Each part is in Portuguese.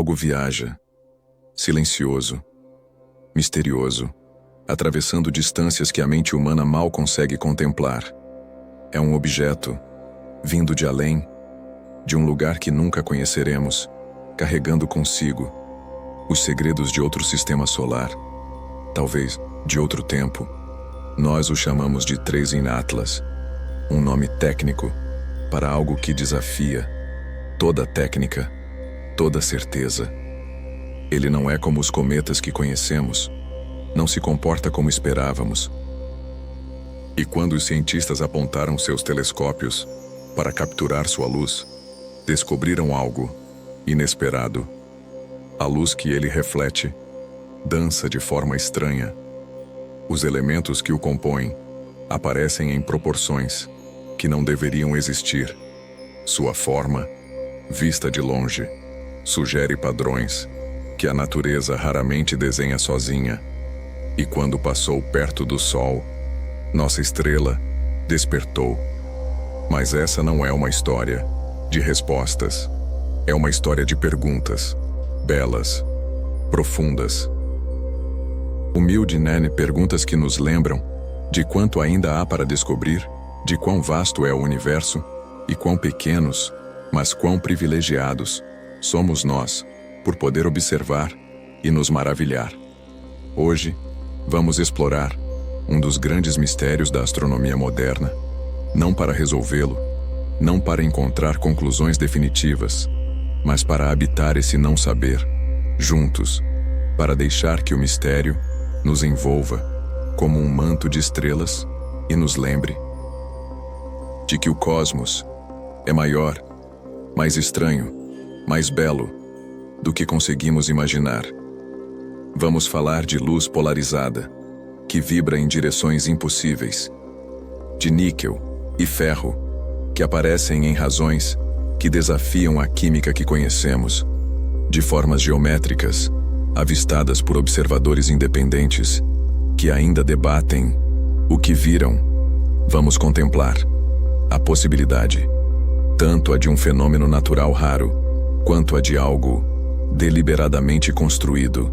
algo viaja, silencioso, misterioso, atravessando distâncias que a mente humana mal consegue contemplar. É um objeto, vindo de além, de um lugar que nunca conheceremos, carregando consigo os segredos de outro sistema solar, talvez de outro tempo. Nós o chamamos de Tracing Atlas, um nome técnico para algo que desafia toda técnica, toda certeza. Ele não é como os cometas que conhecemos, não se comporta como esperávamos. E quando os cientistas apontaram seus telescópios para capturar sua luz, descobriram algo inesperado. A luz que ele reflete dança de forma estranha. Os elementos que o compõem aparecem em proporções que não deveriam existir. Sua forma, vista de longe, sugere padrões que a natureza raramente desenha sozinha. E quando passou perto do Sol, nossa estrela despertou. Mas essa não é uma história de respostas. É uma história de perguntas, belas, profundas. Humilde Nene, perguntas que nos lembram de quanto ainda há para descobrir, de quão vasto é o universo e quão pequenos, mas quão privilegiados somos nós por poder observar e nos maravilhar. Hoje, vamos explorar um dos grandes mistérios da astronomia moderna, não para resolvê-lo, não para encontrar conclusões definitivas, mas para habitar esse não saber, juntos, para deixar que o mistério nos envolva como um manto de estrelas e nos lembre de que o cosmos é maior, mais estranho, mais belo do que conseguimos imaginar. Vamos falar de luz polarizada, que vibra em direções impossíveis, de níquel e ferro, que aparecem em razões que desafiam a química que conhecemos, de formas geométricas, avistadas por observadores independentes, que ainda debatem o que viram. Vamos contemplar a possibilidade, tanto a de um fenômeno natural raro, quanto a de algo deliberadamente construído.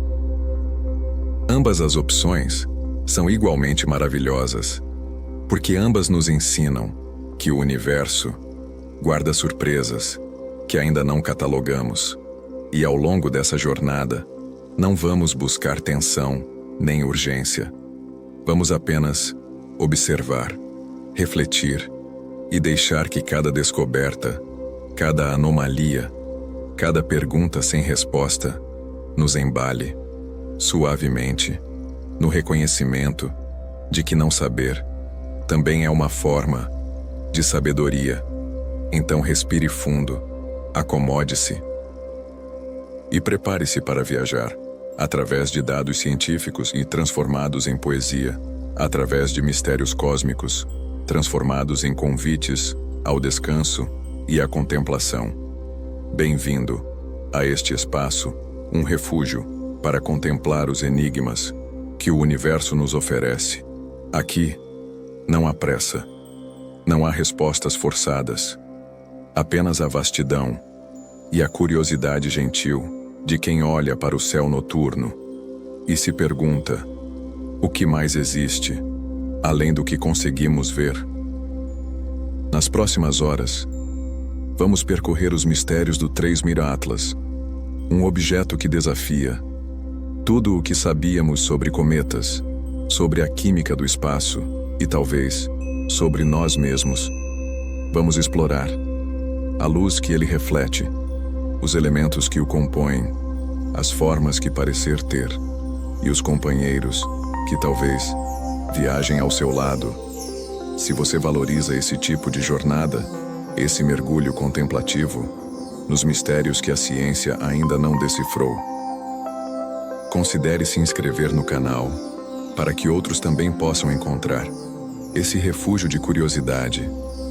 Ambas as opções são igualmente maravilhosas, porque ambas nos ensinam que o universo guarda surpresas que ainda não catalogamos, e ao longo dessa jornada não vamos buscar tensão nem urgência. Vamos apenas observar, refletir e deixar que cada descoberta, cada anomalia, cada pergunta sem resposta nos embale suavemente no reconhecimento de que não saber também é uma forma de sabedoria. Então respire fundo, acomode-se e prepare-se para viajar através de dados científicos e transformados em poesia, através de mistérios cósmicos transformados em convites ao descanso e à contemplação. Bem-vindo a este espaço, um refúgio para contemplar os enigmas que o universo nos oferece. Aqui não há pressa, não há respostas forçadas, apenas a vastidão e a curiosidade gentil de quem olha para o céu noturno e se pergunta: o que mais existe, além do que conseguimos ver? Nas próximas horas, vamos percorrer os mistérios do Tracing Atlas, um objeto que desafia tudo o que sabíamos sobre cometas, sobre a química do espaço e talvez sobre nós mesmos. Vamos explorar a luz que ele reflete, os elementos que o compõem, as formas que parecer ter e os companheiros que talvez viajem ao seu lado. Se você valoriza esse tipo de jornada, esse mergulho contemplativo nos mistérios que a ciência ainda não decifrou, considere se inscrever no canal para que outros também possam encontrar esse refúgio de curiosidade.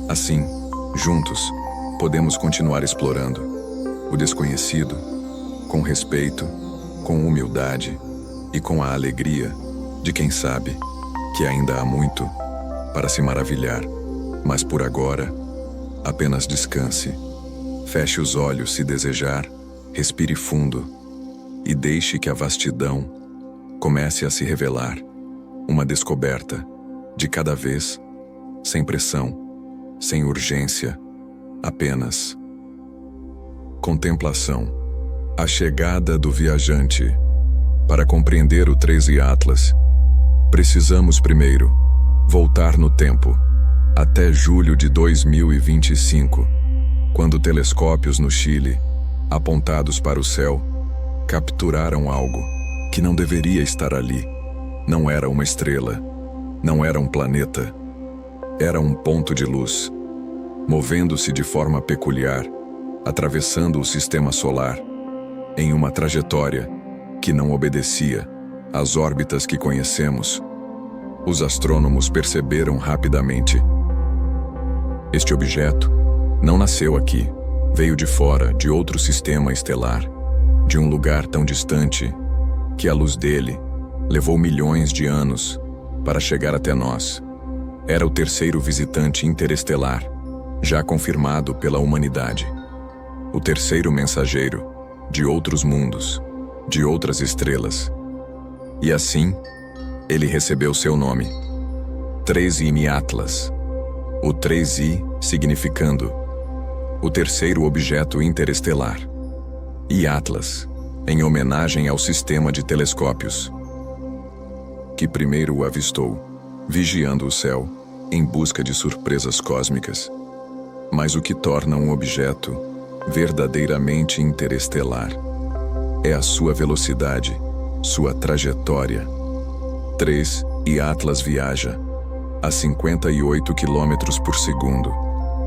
Assim, juntos, podemos continuar explorando o desconhecido com respeito, com humildade e com a alegria de quem sabe que ainda há muito para se maravilhar. Mas por agora, apenas descanse. Feche os olhos se desejar, Respire fundo e deixe que a vastidão comece a se revelar. Uma descoberta de cada vez, sem pressão, sem urgência, apenas contemplação. A chegada do viajante. Para compreender o 13 Atlas, precisamos primeiro voltar no tempo, até julho de 2025, quando telescópios no Chile, apontados para o céu, capturaram algo que não deveria estar ali. Não era uma estrela, não era um planeta, era um ponto de luz, movendo-se de forma peculiar, atravessando o sistema solar, em uma trajetória que não obedecia às órbitas que conhecemos. Os astrônomos perceberam rapidamente. Este objeto não nasceu aqui, veio de fora, de outro sistema estelar, de um lugar tão distante que a luz dele levou milhões de anos para chegar até nós. Era o terceiro visitante interestelar, já confirmado pela humanidade. O terceiro mensageiro de outros mundos, de outras estrelas. E assim, ele recebeu seu nome, 13 Atlas. O 3i significando o terceiro objeto interestelar. E Atlas, em homenagem ao sistema de telescópios que primeiro o avistou, vigiando o céu, em busca de surpresas cósmicas. Mas o que torna um objeto verdadeiramente interestelar é a sua velocidade, sua trajetória. 3i Atlas viaja a 58 km por segundo,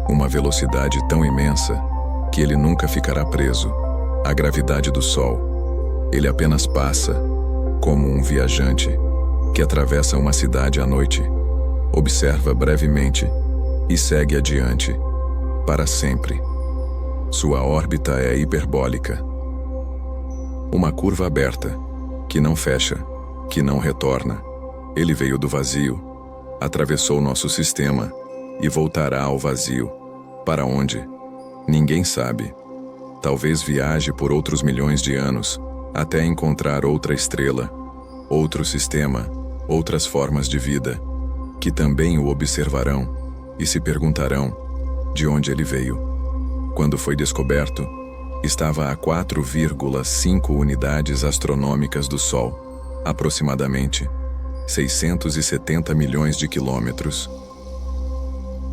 uma velocidade tão imensa que ele nunca ficará preso à gravidade do Sol. Ele apenas passa, como um viajante que atravessa uma cidade à noite, observa brevemente e segue adiante, para sempre. Sua órbita é hiperbólica. Uma curva aberta, que não fecha, que não retorna. Ele veio do vazio, atravessou nosso sistema e voltará ao vazio. Para onde? Ninguém sabe. Talvez viaje por outros milhões de anos, até encontrar outra estrela, outro sistema, outras formas de vida, que também o observarão e se perguntarão de onde ele veio. Quando foi descoberto, estava a 4,5 unidades astronômicas do Sol, aproximadamente 670 milhões de quilômetros.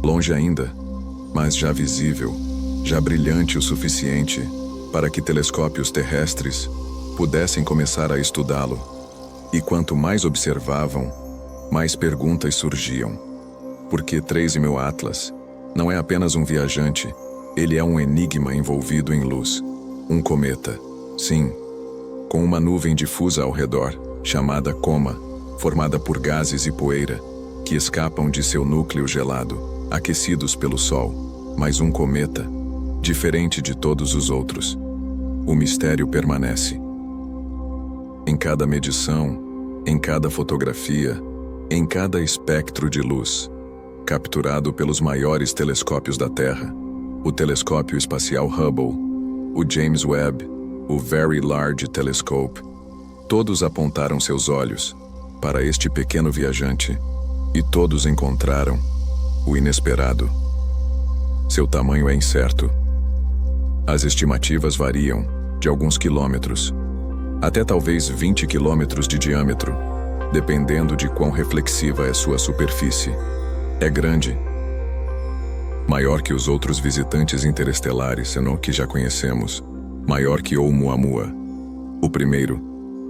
Longe ainda, mas já visível, já brilhante o suficiente para que telescópios terrestres pudessem começar a estudá-lo. E quanto mais observavam, mais perguntas surgiam. Porque 13 Atlas não é apenas um viajante, ele é um enigma envolvido em luz. Um cometa, sim, com uma nuvem difusa ao redor, chamada coma, formada por gases e poeira, que escapam de seu núcleo gelado, aquecidos pelo Sol. Mas um cometa, diferente de todos os outros. O mistério permanece. Em cada medição, em cada fotografia, em cada espectro de luz, capturado pelos maiores telescópios da Terra, o telescópio espacial Hubble, o James Webb, o Very Large Telescope, todos apontaram seus olhos para este pequeno viajante e todos encontraram o inesperado. Seu tamanho é incerto. As estimativas variam de alguns quilômetros, até talvez 20 quilômetros de diâmetro, dependendo de quão reflexiva é sua superfície. É grande, maior que os outros visitantes interestelares, senão que já conhecemos, maior que Oumuamua, o primeiro,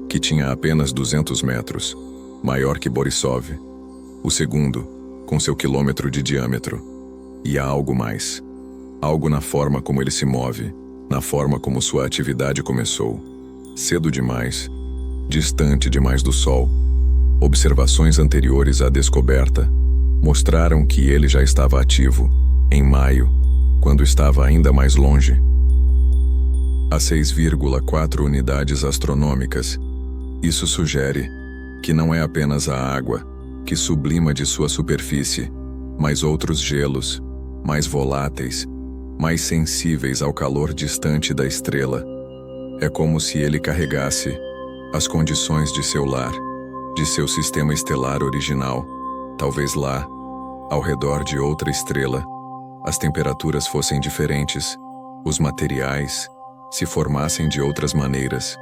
que tinha apenas 200 metros, maior que Borisov, o segundo, com seu quilômetro de diâmetro. E há algo mais, algo na forma como ele se move, na forma como sua atividade começou, cedo demais, distante demais do Sol. Observações anteriores à descoberta mostraram que ele já estava ativo, em maio, quando estava ainda mais longe. A 6,4 unidades astronômicas, isso sugere que não é apenas a água que sublima de sua superfície, mas outros gelos, mais voláteis, mais sensíveis ao calor distante da estrela, É como se ele carregasse as condições de seu lar, de seu sistema estelar original. Talvez lá, ao redor de outra estrela, as temperaturas fossem diferentes, os materiais se formassem de outras maneiras.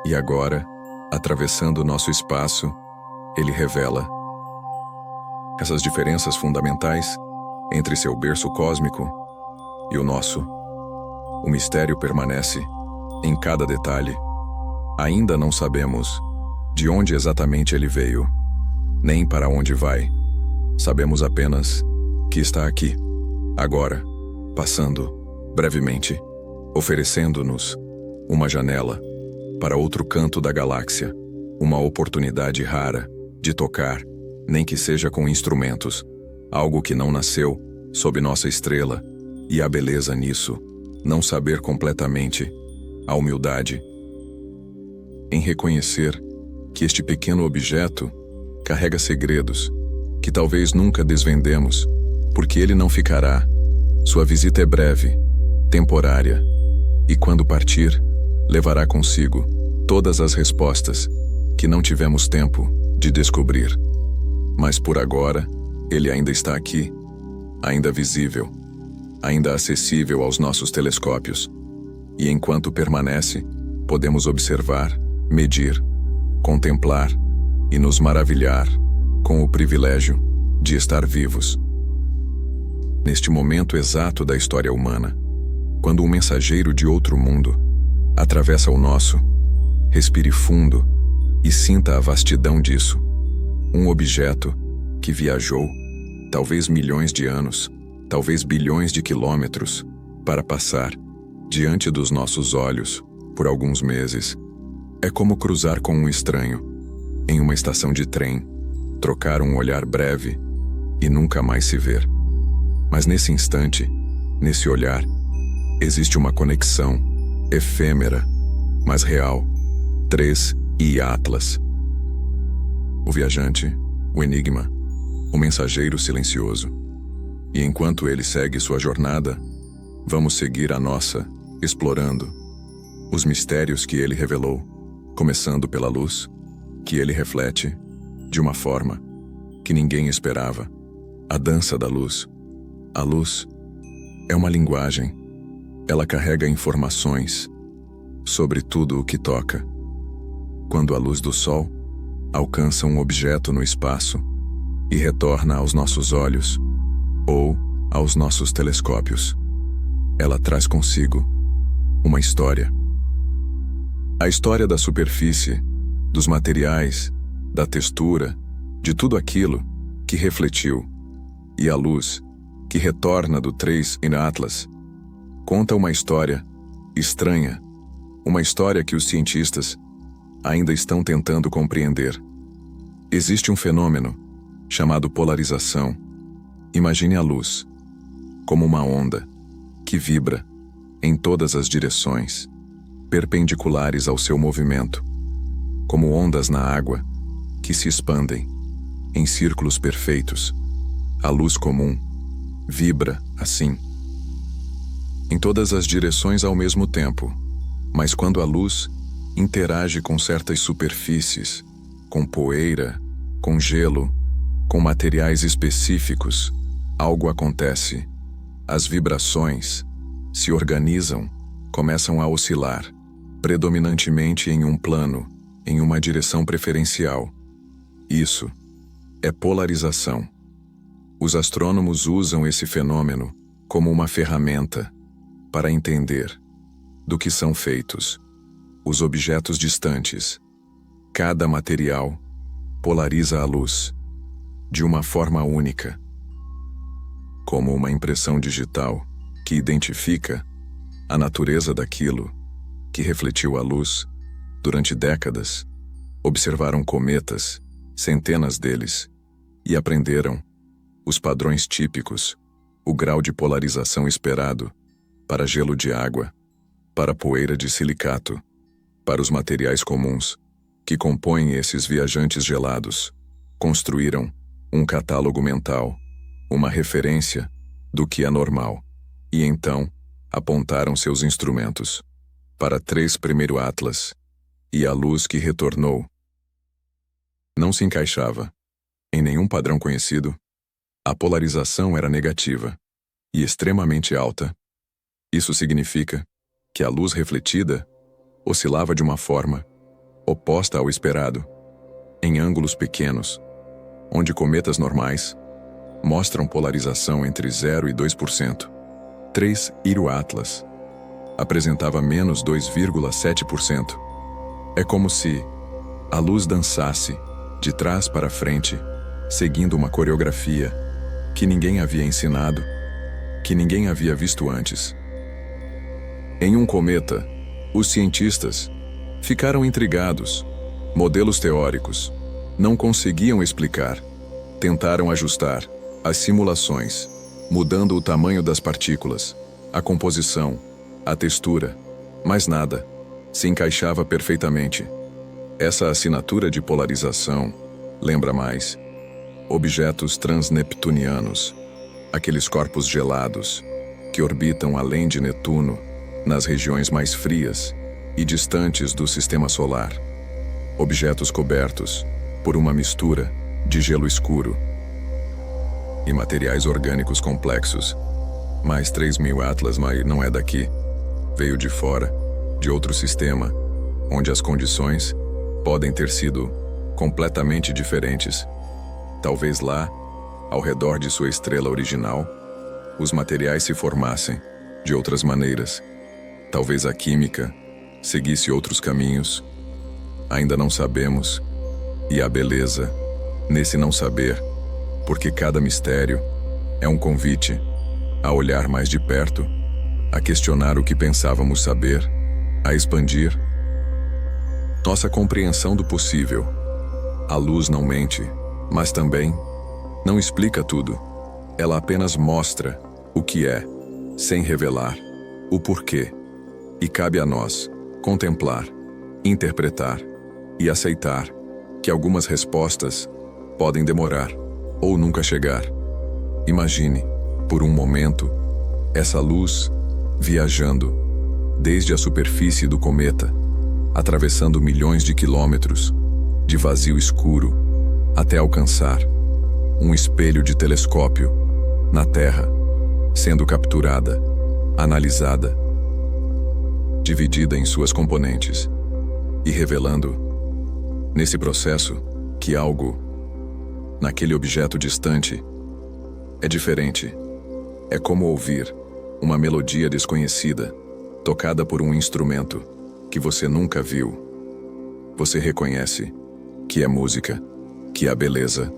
E agora, atravessando nosso espaço, ele revela essas diferenças fundamentais entre seu berço cósmico e o nosso. O mistério permanece em cada detalhe. Ainda não sabemos de onde exatamente ele veio, nem para onde vai. Sabemos apenas que está aqui, agora, passando, brevemente, oferecendo-nos uma janela para outro canto da galáxia, uma oportunidade rara de tocar, nem que seja com instrumentos, algo que não nasceu sob nossa estrela, e a beleza nisso, não saber completamente, a humildade em reconhecer que este pequeno objeto carrega segredos que talvez nunca desvendemos, porque ele não ficará. Sua visita é breve, temporária, e quando partir, levará consigo todas as respostas que não tivemos tempo de descobrir. Mas por agora, ele ainda está aqui, ainda visível, ainda acessível aos nossos telescópios. E enquanto permanece, podemos observar, medir, contemplar e nos maravilhar com o privilégio de estar vivos. Neste momento exato da história humana, quando um mensageiro de outro mundo atravessa o nosso, respire fundo e sinta a vastidão disso. Um objeto que viajou, talvez milhões de anos, talvez bilhões de quilômetros, para passar diante dos nossos olhos por alguns meses. É como cruzar com um estranho em uma estação de trem, trocar um olhar breve e nunca mais se ver. Mas nesse instante, nesse olhar, existe uma conexão efêmera, mas real. 3 e Atlas. O viajante, o enigma, o mensageiro silencioso. E enquanto ele segue sua jornada, vamos seguir a nossa, explorando os mistérios que ele revelou, começando pela luz, que ele reflete, de uma forma que ninguém esperava. A dança da luz. A luz é uma linguagem. Ela carrega informações sobre tudo o que toca. Quando a luz do sol alcança um objeto no espaço e retorna aos nossos olhos ou aos nossos telescópios, ela traz consigo uma história. A história da superfície, dos materiais, da textura, de tudo aquilo que refletiu. E a luz, que retorna do 3 em Atlas, conta uma história estranha, uma história que os cientistas ainda estão tentando compreender. Existe um fenômeno chamado polarização. Imagine a luz como uma onda que vibra em todas as direções, perpendiculares ao seu movimento, como ondas na água que se expandem em círculos perfeitos. A luz comum vibra assim, em todas as direções ao mesmo tempo, mas quando a luz interage com certas superfícies, com poeira, com gelo, com materiais específicos, algo acontece. As vibrações se organizam, começam a oscilar, predominantemente em um plano, em uma direção preferencial. Isso é polarização. Os astrônomos usam esse fenômeno como uma ferramenta para entender do que são feitos os objetos distantes. Cada material polariza a luz de uma forma única, como uma impressão digital que identifica a natureza daquilo que refletiu a luz. Durante décadas, observaram cometas, centenas deles, e aprenderam os padrões típicos, o grau de polarização esperado para gelo de água, para poeira de silicato, para os materiais comuns que compõem esses viajantes gelados. Construíram um catálogo mental, uma referência do que é normal, e então apontaram seus instrumentos para 3 primeiro Atlas, e a luz que retornou não se encaixava em nenhum padrão conhecido. A polarização era negativa e extremamente alta. Isso significa que a luz refletida oscilava de uma forma oposta ao esperado, em ângulos pequenos, onde cometas normais mostram polarização entre 0 e 2%. 3 Iro Atlas apresentava menos 2,7%. É como se a luz dançasse de trás para frente, seguindo uma coreografia que ninguém havia ensinado, que ninguém havia visto antes. Em um cometa, os cientistas ficaram intrigados. Modelos teóricos não conseguiam explicar. Tentaram ajustar as simulações, mudando o tamanho das partículas, a composição, a textura, mas nada se encaixava perfeitamente. Essa assinatura de polarização lembra mais objetos transneptunianos, aqueles corpos gelados que orbitam além de Netuno, nas regiões mais frias e distantes do sistema solar. Objetos cobertos por uma mistura de gelo escuro e materiais orgânicos complexos. Mais 3.000 Atlas, mas não é daqui. Veio de fora, de outro sistema, onde as condições podem ter sido completamente diferentes. Talvez lá, ao redor de sua estrela original, os materiais se formassem de outras maneiras. Talvez a química seguisse outros caminhos. Ainda não sabemos. E a beleza nesse não saber, porque cada mistério é um convite a olhar mais de perto, a questionar o que pensávamos saber, a expandir nossa compreensão do possível. A luz não mente, mas também não explica tudo. Ela apenas mostra o que é, sem revelar o porquê. E cabe a nós contemplar, interpretar e aceitar que algumas respostas podem demorar ou nunca chegar. Imagine, por um momento, essa luz viajando desde a superfície do cometa, atravessando milhões de quilômetros de vazio escuro até alcançar um espelho de telescópio na Terra, sendo capturada, analisada, dividida em suas componentes e revelando, nesse processo, que algo naquele objeto distante é diferente. É como ouvir uma melodia desconhecida, tocada por um instrumento que você nunca viu. Você reconhece que é música, que há beleza,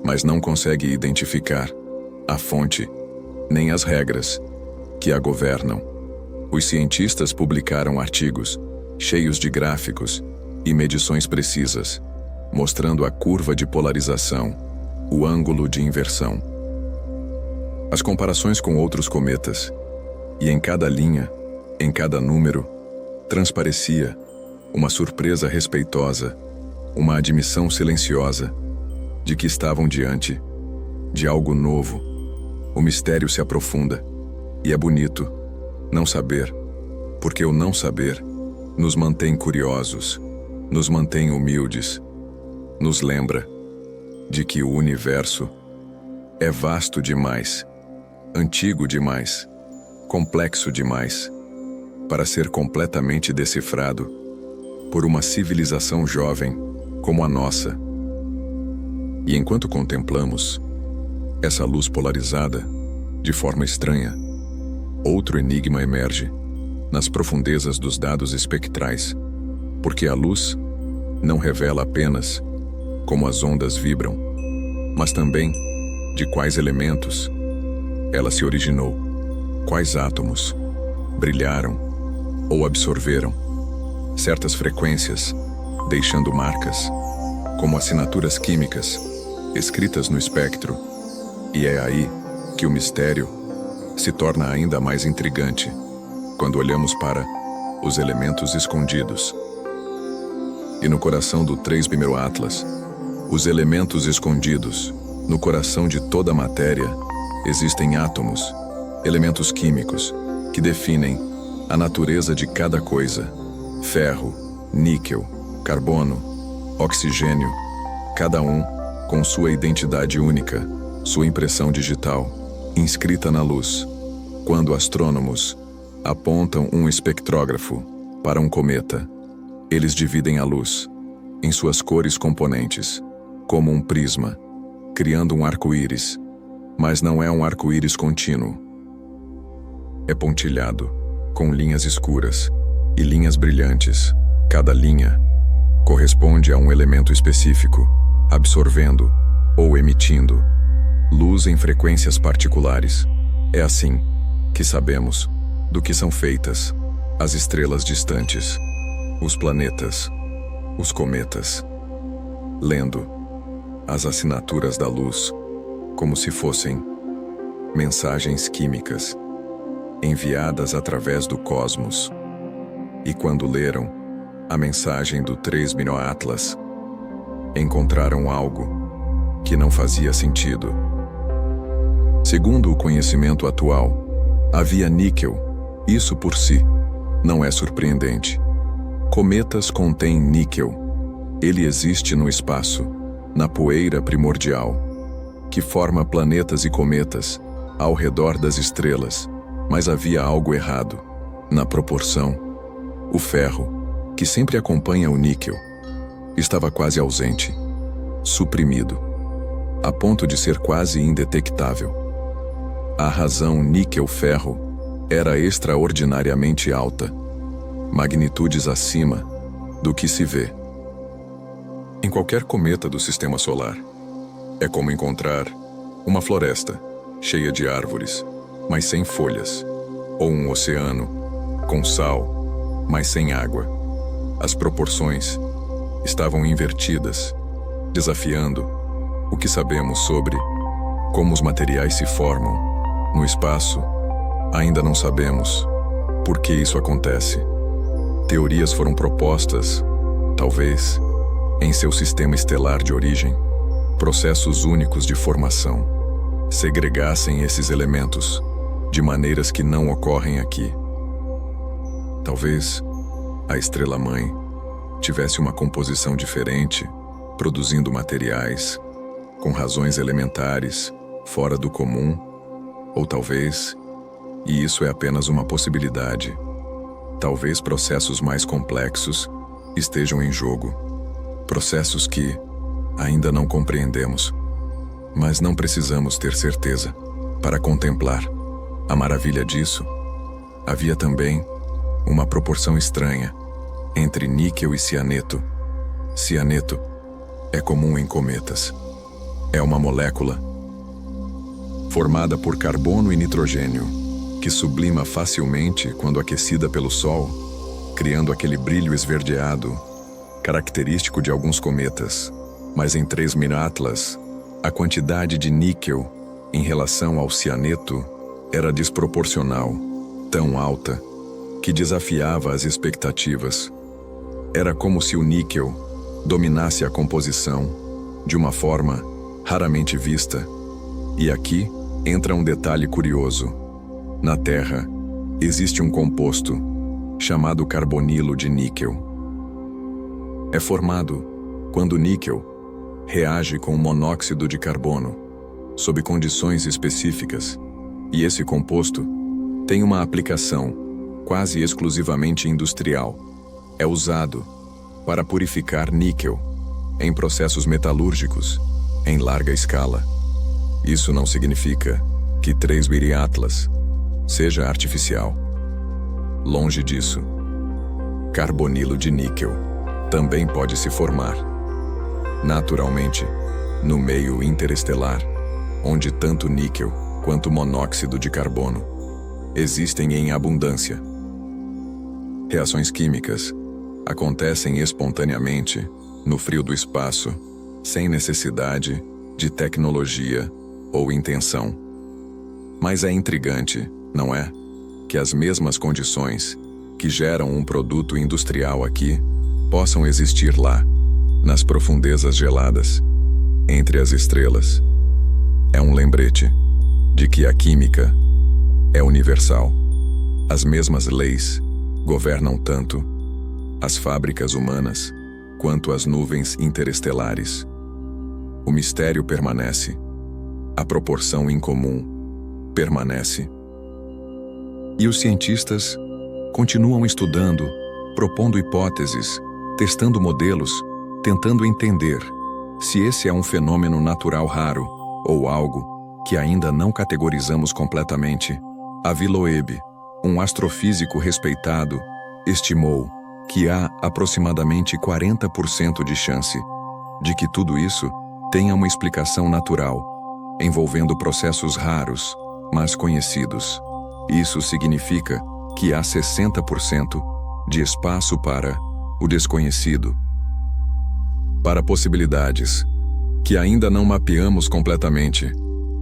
mas não consegue identificar a fonte, nem as regras que a governam. Os cientistas publicaram artigos cheios de gráficos e medições precisas, mostrando a curva de polarização, o ângulo de inversão, as comparações com outros cometas, e em cada linha, em cada número, transparecia uma surpresa respeitosa, uma admissão silenciosa de que estavam diante de algo novo. O mistério se aprofunda, e é bonito não saber, porque o não saber nos mantém curiosos, nos mantém humildes, nos lembra de que o universo é vasto demais, antigo demais, complexo demais, para ser completamente decifrado por uma civilização jovem como a nossa. E enquanto contemplamos essa luz polarizada de forma estranha, outro enigma emerge nas profundezas dos dados espectrais, porque a luz não revela apenas como as ondas vibram, mas também de quais elementos ela se originou, quais átomos brilharam ou absorveram certas frequências, deixando marcas, como assinaturas químicas escritas no espectro. E é aí que o mistério se torna ainda mais intrigante, quando olhamos para os elementos escondidos. E no coração do 3 primeiro Atlas, os elementos escondidos, no coração de toda a matéria, existem átomos, elementos químicos, que definem a natureza de cada coisa: ferro, níquel, carbono, oxigênio, cada um com sua identidade única, sua impressão digital, inscrita na luz. Quando astrônomos apontam um espectrógrafo para um cometa, eles dividem a luz em suas cores componentes, como um prisma, criando um arco-íris, mas não é um arco-íris contínuo. É pontilhado, com linhas escuras e linhas brilhantes. Cada linha corresponde a um elemento específico, absorvendo ou emitindo luz em frequências particulares. É assim que sabemos do que são feitas as estrelas distantes, os planetas, os cometas, lendo as assinaturas da luz como se fossem mensagens químicas enviadas através do cosmos. E quando leram a mensagem do 3 Atlas, encontraram algo que não fazia sentido. Segundo o conhecimento atual, havia níquel. Isso por si não é surpreendente. Cometas contêm níquel. Ele existe no espaço, na poeira primordial, que forma planetas e cometas ao redor das estrelas. Mas havia algo errado na proporção. O ferro, que sempre acompanha o níquel, estava quase ausente, suprimido, a ponto de ser quase indetectável. A razão níquel-ferro era extraordinariamente alta, magnitudes acima do que se vê em qualquer cometa do sistema solar. É como encontrar uma floresta cheia de árvores, mas sem folhas, ou um oceano com sal, mas sem água. As proporções estavam invertidas, desafiando o que sabemos sobre como os materiais se formam no espaço. Ainda não sabemos por que isso acontece. Teorias foram propostas, talvez, em seu sistema estelar de origem, processos únicos de formação segregassem esses elementos de maneiras que não ocorrem aqui. Talvez a estrela-mãe tivesse uma composição diferente, produzindo materiais com razões elementares fora do comum, ou talvez, e isso é apenas uma possibilidade, talvez processos mais complexos estejam em jogo, processos que ainda não compreendemos, mas não precisamos ter certeza para contemplar a maravilha disso. Havia também uma proporção estranha entre níquel e cianeto. Cianeto é comum em cometas. É uma molécula formada por carbono e nitrogênio, que sublima facilmente quando aquecida pelo Sol, criando aquele brilho esverdeado, característico de alguns cometas. Mas em 3 Atlas, a quantidade de níquel em relação ao cianeto era desproporcional, tão alta, que desafiava as expectativas. Era como se o níquel dominasse a composição de uma forma raramente vista. E aqui entra um detalhe curioso. Na Terra, existe um composto chamado carbonilo de níquel. É formado quando o níquel reage com o monóxido de carbono, sob condições específicas, e esse composto tem uma aplicação quase exclusivamente industrial. É usado para purificar níquel em processos metalúrgicos em larga escala. Isso não significa que 3 Atlas seja artificial. Longe disso. Carbonilo de níquel também pode se formar naturalmente no meio interestelar, onde tanto níquel quanto monóxido de carbono existem em abundância. Reações químicas acontecem espontaneamente no frio do espaço, sem necessidade de tecnologia ou intenção. Mas é intrigante, não é? Que as mesmas condições que geram um produto industrial aqui possam existir lá, nas profundezas geladas, entre as estrelas. É um lembrete de que a química é universal. As mesmas leis governam tanto as fábricas humanas quanto as nuvens interestelares. O mistério permanece, a proporção incomum permanece. E os cientistas continuam estudando, propondo hipóteses, testando modelos, tentando entender se esse é um fenômeno natural raro ou algo que ainda não categorizamos completamente. Avi Loeb, um astrofísico respeitado, estimou que há aproximadamente 40% de chance de que tudo isso tenha uma explicação natural, envolvendo processos raros, mas conhecidos. Isso significa que há 60% de espaço para o desconhecido, para possibilidades que ainda não mapeamos completamente,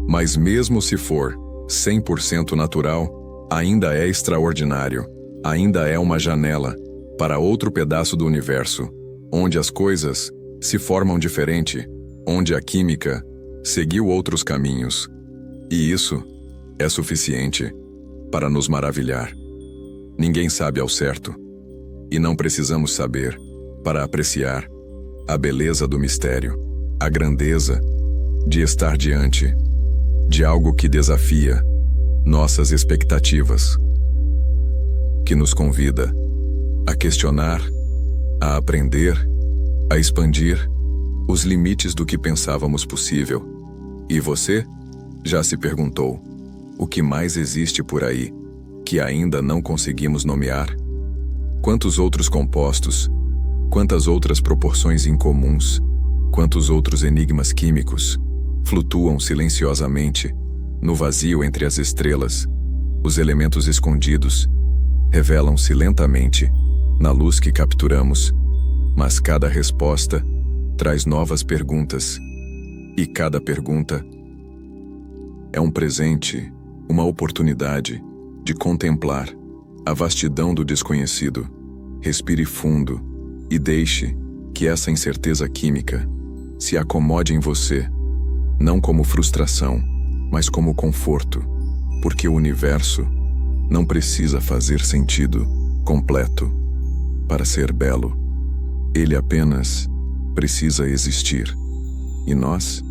mas mesmo se for 100% natural, ainda é extraordinário, ainda é uma janela para outro pedaço do universo, onde as coisas se formam diferente, onde a química seguiu outros caminhos. E isso é suficiente para nos maravilhar. Ninguém sabe ao certo, e não precisamos saber para apreciar a beleza do mistério, a grandeza de estar diante de algo que desafia nossas expectativas, que nos convida a questionar, a aprender, a expandir os limites do que pensávamos possível. E você já se perguntou: o que mais existe por aí que ainda não conseguimos nomear? Quantos outros compostos, quantas outras proporções incomuns, quantos outros enigmas químicos flutuam silenciosamente no vazio entre as estrelas? Os elementos escondidos revelam-se lentamente na luz que capturamos, mas cada resposta traz novas perguntas, e cada pergunta é um presente, uma oportunidade de contemplar a vastidão do desconhecido. Respire fundo e deixe que essa incerteza química se acomode em você, não como frustração, mas como conforto, porque o universo não precisa fazer sentido completo para ser belo. Ele apenas precisa existir. E nós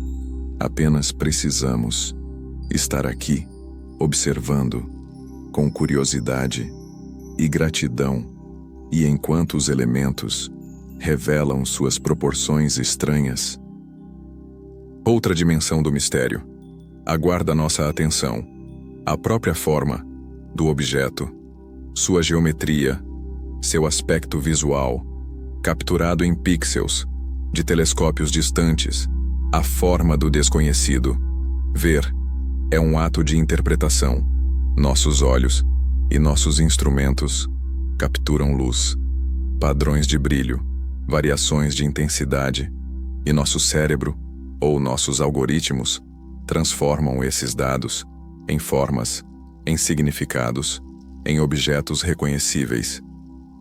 apenas precisamos estar aqui, observando, com curiosidade e gratidão, e enquanto os elementos revelam suas proporções estranhas. Outra dimensão do mistério aguarda nossa atenção: a própria forma do objeto, sua geometria, seu aspecto visual, capturado em pixels de telescópios distantes, a forma do desconhecido. Ver é um ato de interpretação. Nossos olhos e nossos instrumentos capturam luz, padrões de brilho, variações de intensidade, e nosso cérebro, ou nossos algoritmos, transformam esses dados em formas, em significados, em objetos reconhecíveis.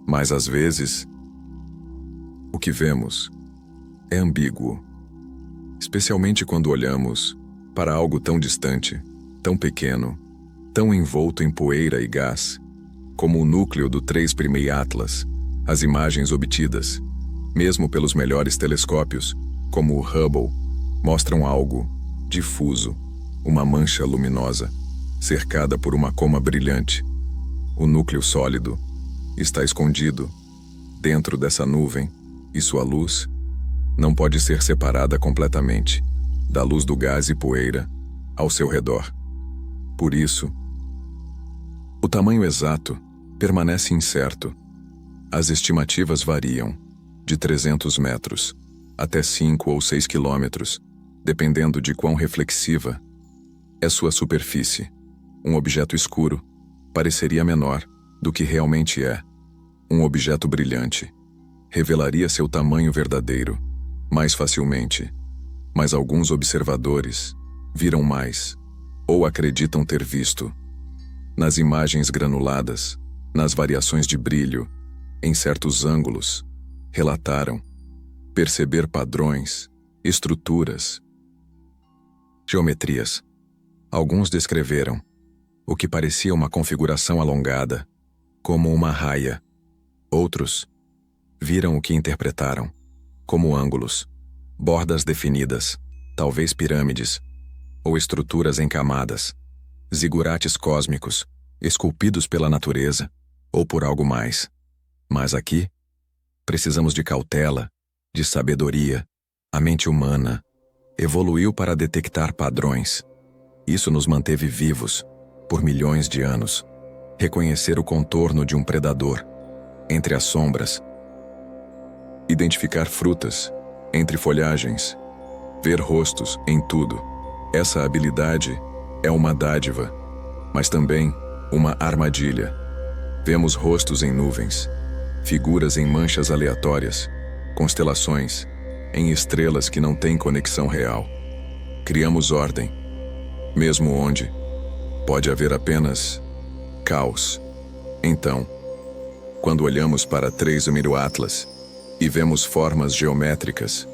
Mas às vezes, o que vemos é ambíguo, especialmente quando olhamos para algo tão distante, tão pequeno, tão envolto em poeira e gás, como o núcleo do 3 Primei Atlas. As imagens obtidas, mesmo pelos melhores telescópios, como o Hubble, mostram algo difuso, uma mancha luminosa, cercada por uma coma brilhante. O núcleo sólido está escondido dentro dessa nuvem, e sua luz não pode ser separada completamente da luz do gás e poeira ao seu redor. Por isso, o tamanho exato permanece incerto. As estimativas variam de 300 metros até 5 ou 6 quilômetros, dependendo de quão reflexiva é sua superfície. Um objeto escuro pareceria menor do que realmente é. Um objeto brilhante revelaria seu tamanho verdadeiro mais facilmente, mas alguns observadores viram mais, ou acreditam ter visto, nas imagens granuladas, nas variações de brilho, em certos ângulos, relataram perceber padrões, estruturas, geometrias. Alguns descreveram o que parecia uma configuração alongada, como uma raia. Outros viram o que interpretaram como ângulos, bordas definidas, talvez pirâmides, ou estruturas em camadas, zigurates cósmicos, esculpidos pela natureza ou por algo mais. Mas aqui, precisamos de cautela, de sabedoria. A mente humana evoluiu para detectar padrões. Isso nos manteve vivos por milhões de anos. Reconhecer o contorno de um predador entre as sombras, identificar frutas entre folhagens, ver rostos em tudo. Essa habilidade é uma dádiva, mas também uma armadilha. Vemos rostos em nuvens, figuras em manchas aleatórias, constelações em estrelas que não têm conexão real. Criamos ordem, mesmo onde pode haver apenas caos. Então, quando olhamos para 3 Atlas e vemos formas geométricas,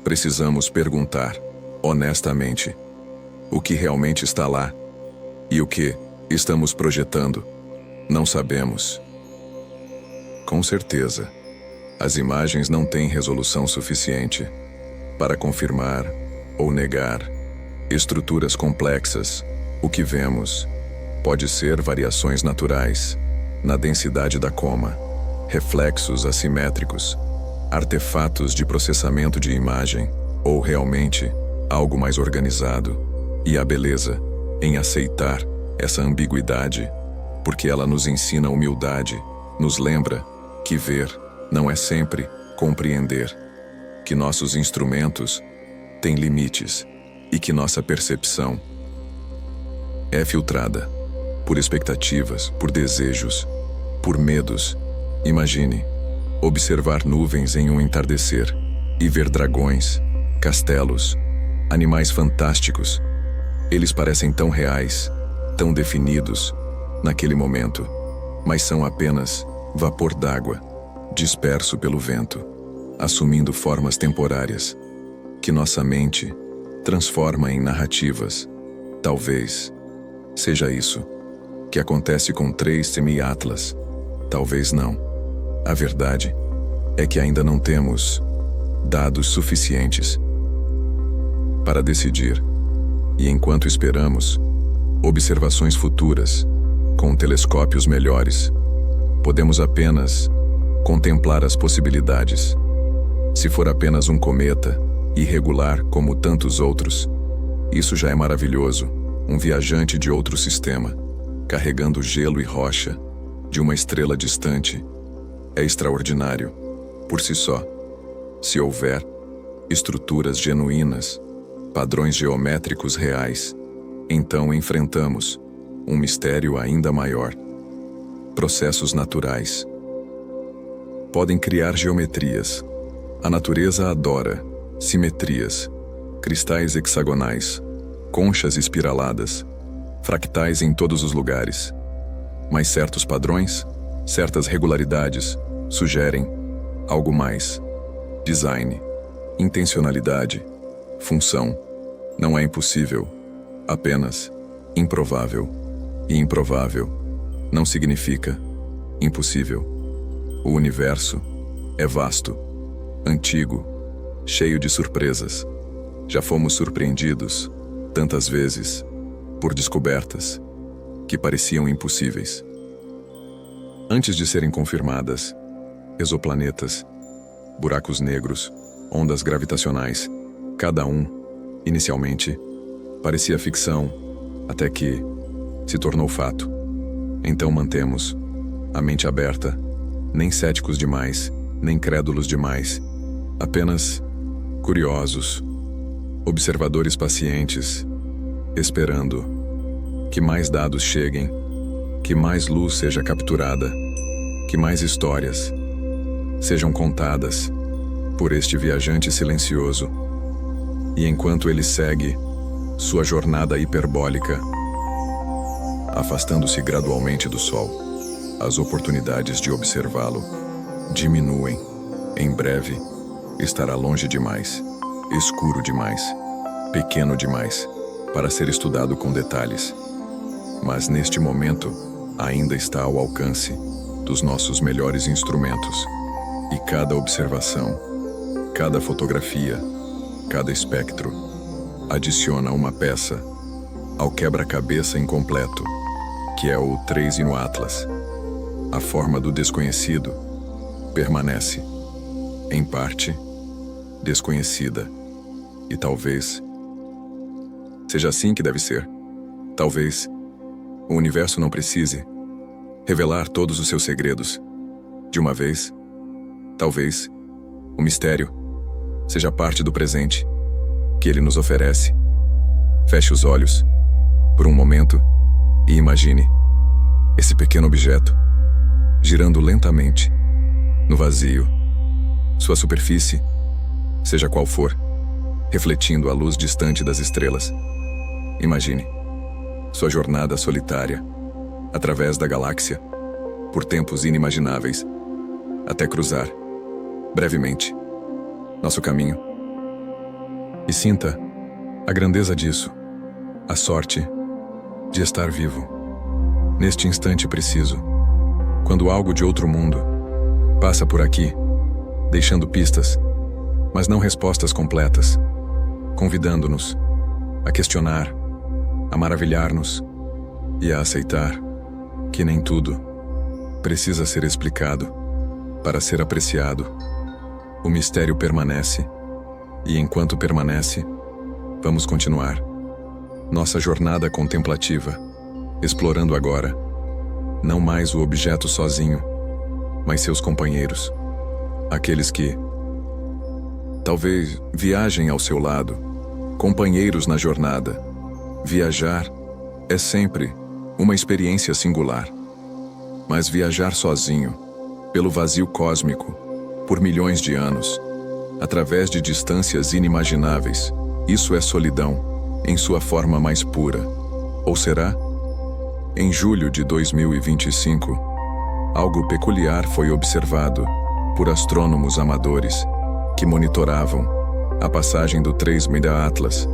precisamos perguntar, honestamente, o que realmente está lá e o que estamos projetando. Não sabemos. Com certeza, as imagens não têm resolução suficiente para confirmar ou negar estruturas complexas. O que vemos pode ser variações naturais na densidade da coma, reflexos assimétricos, artefatos de processamento de imagem, ou realmente algo mais organizado. E a beleza em aceitar essa ambiguidade, porque ela nos ensina humildade, nos lembra que ver não é sempre compreender, que nossos instrumentos têm limites e que nossa percepção é filtrada por expectativas, por desejos, por medos. Imagine observar nuvens em um entardecer e ver dragões, castelos, animais fantásticos. Eles parecem tão reais, tão definidos naquele momento, mas são apenas vapor d'água disperso pelo vento, assumindo formas temporárias que nossa mente transforma em narrativas. Talvez seja isso que acontece com 3 Atlas. Talvez não. A verdade é que ainda não temos dados suficientes para decidir. E enquanto esperamos observações futuras com telescópios melhores, podemos apenas contemplar as possibilidades. Se for apenas um cometa, irregular como tantos outros, isso já é maravilhoso. Um viajante de outro sistema, carregando gelo e rocha de uma estrela distante, é extraordinário por si só. Se houver estruturas genuínas, padrões geométricos reais, então enfrentamos um mistério ainda maior. Processos naturais podem criar geometrias. A natureza adora simetrias, cristais hexagonais, conchas espiraladas, fractais em todos os lugares. Mas certos padrões, certas regularidades, sugerem algo mais. Design, intencionalidade, função. Não é impossível, apenas improvável. E improvável não significa impossível. O universo é vasto, antigo, cheio de surpresas. Já fomos surpreendidos tantas vezes por descobertas que pareciam impossíveis. Antes de serem confirmadas, exoplanetas, buracos negros, ondas gravitacionais, cada um, inicialmente, parecia ficção, até que se tornou fato. Então mantemos a mente aberta, nem céticos demais, nem crédulos demais, apenas curiosos, observadores pacientes, esperando que mais dados cheguem, que mais luz seja capturada, que mais histórias sejam contadas por este viajante silencioso. E enquanto ele segue sua jornada hiperbólica, afastando-se gradualmente do Sol, as oportunidades de observá-lo diminuem. Em breve, estará longe demais, escuro demais, pequeno demais, para ser estudado com detalhes. mas neste momento ainda está ao alcance dos nossos melhores instrumentos. E cada observação, cada fotografia, cada espectro adiciona uma peça ao quebra-cabeça incompleto, que é o 3 no Atlas. A forma do desconhecido permanece, em parte, desconhecida. E talvez seja assim que deve ser. Talvez o universo não precise revelar todos os seus segredos de uma vez. Talvez o mistério seja parte do presente que ele nos oferece. Feche os olhos por um momento e imagine esse pequeno objeto girando lentamente no vazio. Sua superfície, seja qual for, refletindo a luz distante das estrelas. Imagine sua jornada solitária através da galáxia por tempos inimagináveis, até cruzar, brevemente, nosso caminho. E sinta a grandeza disso, a sorte de estar vivo, neste instante preciso, quando algo de outro mundo passa por aqui, deixando pistas, mas não respostas completas, convidando-nos a questionar, a maravilhar-nos e a aceitar que nem tudo precisa ser explicado para ser apreciado. O mistério permanece, e enquanto permanece, vamos continuar nossa jornada contemplativa, explorando agora, não mais o objeto sozinho, mas seus companheiros, aqueles que talvez viajem ao seu lado, companheiros na jornada. Viajar é sempre uma experiência singular, mas viajar sozinho, pelo vazio cósmico, por milhões de anos, através de distâncias inimagináveis, isso é solidão, em sua forma mais pura. Ou será? Em julho de 2025, algo peculiar foi observado por astrônomos amadores que monitoravam a passagem do 3 Media Atlas.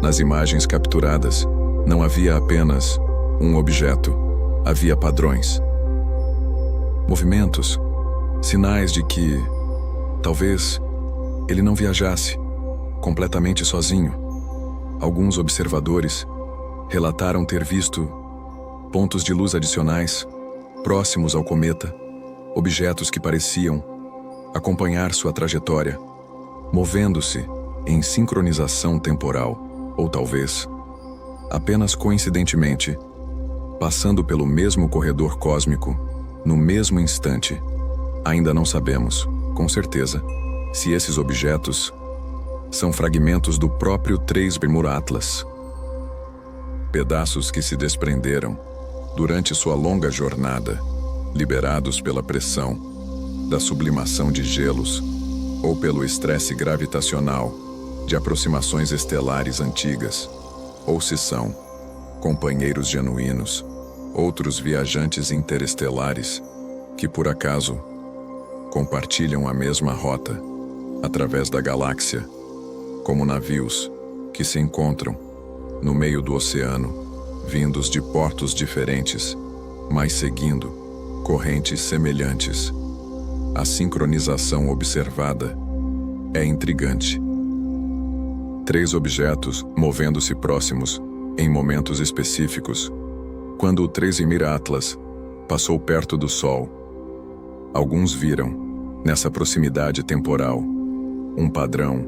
Nas imagens capturadas, não havia apenas um objeto, havia padrões, movimentos, sinais de que, talvez, ele não viajasse completamente sozinho. Alguns observadores relataram ter visto pontos de luz adicionais próximos ao cometa, objetos que pareciam acompanhar sua trajetória, movendo-se em sincronização temporal, ou talvez, apenas coincidentemente, passando pelo mesmo corredor cósmico, no mesmo instante. Ainda não sabemos, com certeza, se esses objetos são fragmentos do próprio 3 Bermuda Atlas. Pedaços que se desprenderam durante sua longa jornada, liberados pela pressão da sublimação de gelos ou pelo estresse gravitacional de aproximações estelares antigas, ou se são companheiros genuínos, outros viajantes interestelares que por acaso compartilham a mesma rota através da galáxia, como navios que se encontram no meio do oceano, vindos de portos diferentes, mas seguindo correntes semelhantes. A sincronização observada é intrigante. 3 objetos movendo-se próximos em momentos específicos. Quando o 3 Media Atlas passou perto do Sol, alguns viram, nessa proximidade temporal, um padrão,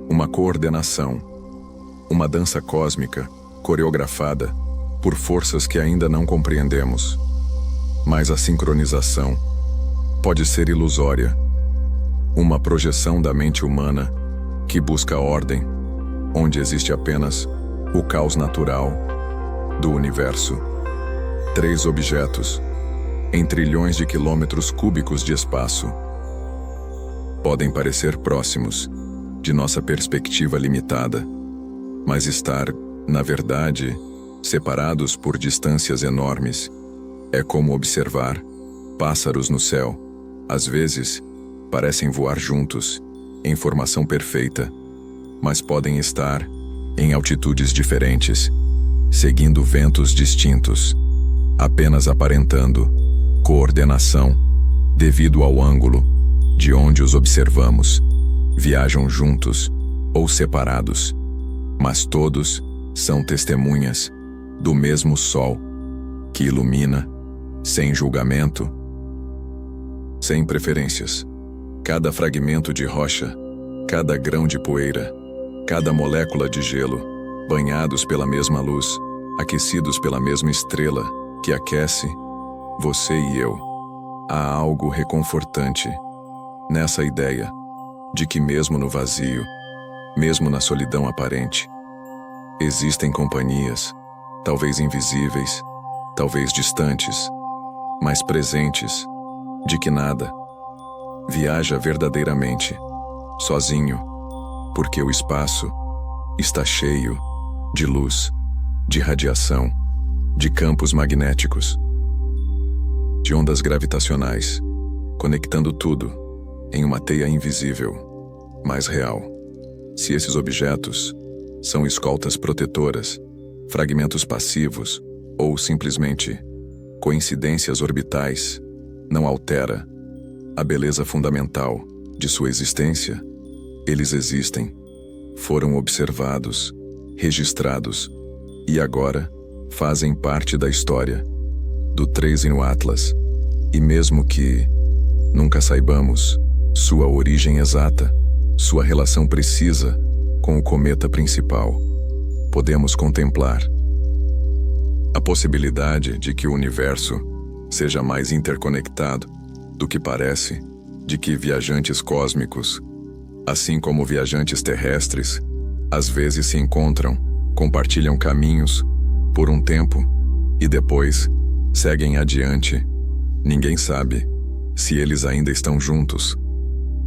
uma coordenação, uma dança cósmica coreografada por forças que ainda não compreendemos. Mas a sincronização pode ser ilusória, uma projeção da mente humana que busca ordem, onde existe apenas o caos natural do universo. 3 objetos, em trilhões de quilômetros cúbicos de espaço, podem parecer próximos de nossa perspectiva limitada, mas estar, na verdade, separados por distâncias enormes. É como observar pássaros no céu. Às vezes, parecem voar juntos, em formação perfeita, mas podem estar em altitudes diferentes, seguindo ventos distintos, apenas aparentando coordenação devido ao ângulo de onde os observamos. Viajam juntos ou separados, mas todos são testemunhas do mesmo sol que ilumina, sem julgamento, sem preferências. Cada fragmento de rocha, cada grão de poeira, cada molécula de gelo, banhados pela mesma luz, aquecidos pela mesma estrela que aquece você e eu. Há algo reconfortante nessa ideia de que mesmo no vazio, mesmo na solidão aparente, existem companhias, talvez invisíveis, talvez distantes, mas presentes, de que nada viaja verdadeiramente, sozinho, porque o espaço está cheio de luz, de radiação, de campos magnéticos, de ondas gravitacionais, conectando tudo em uma teia invisível, mas real. Se esses objetos são escoltas protetoras, fragmentos passivos ou simplesmente coincidências orbitais, não altera a beleza fundamental de sua existência. Eles existem, foram observados, registrados e agora fazem parte da história do 3 no Atlas. E mesmo que nunca saibamos sua origem exata, sua relação precisa com o cometa principal, podemos contemplar a possibilidade de que o universo seja mais interconectado do que parece, de que viajantes cósmicos, assim como viajantes terrestres, às vezes se encontram, compartilham caminhos por um tempo e depois seguem adiante. Ninguém sabe se eles ainda estão juntos.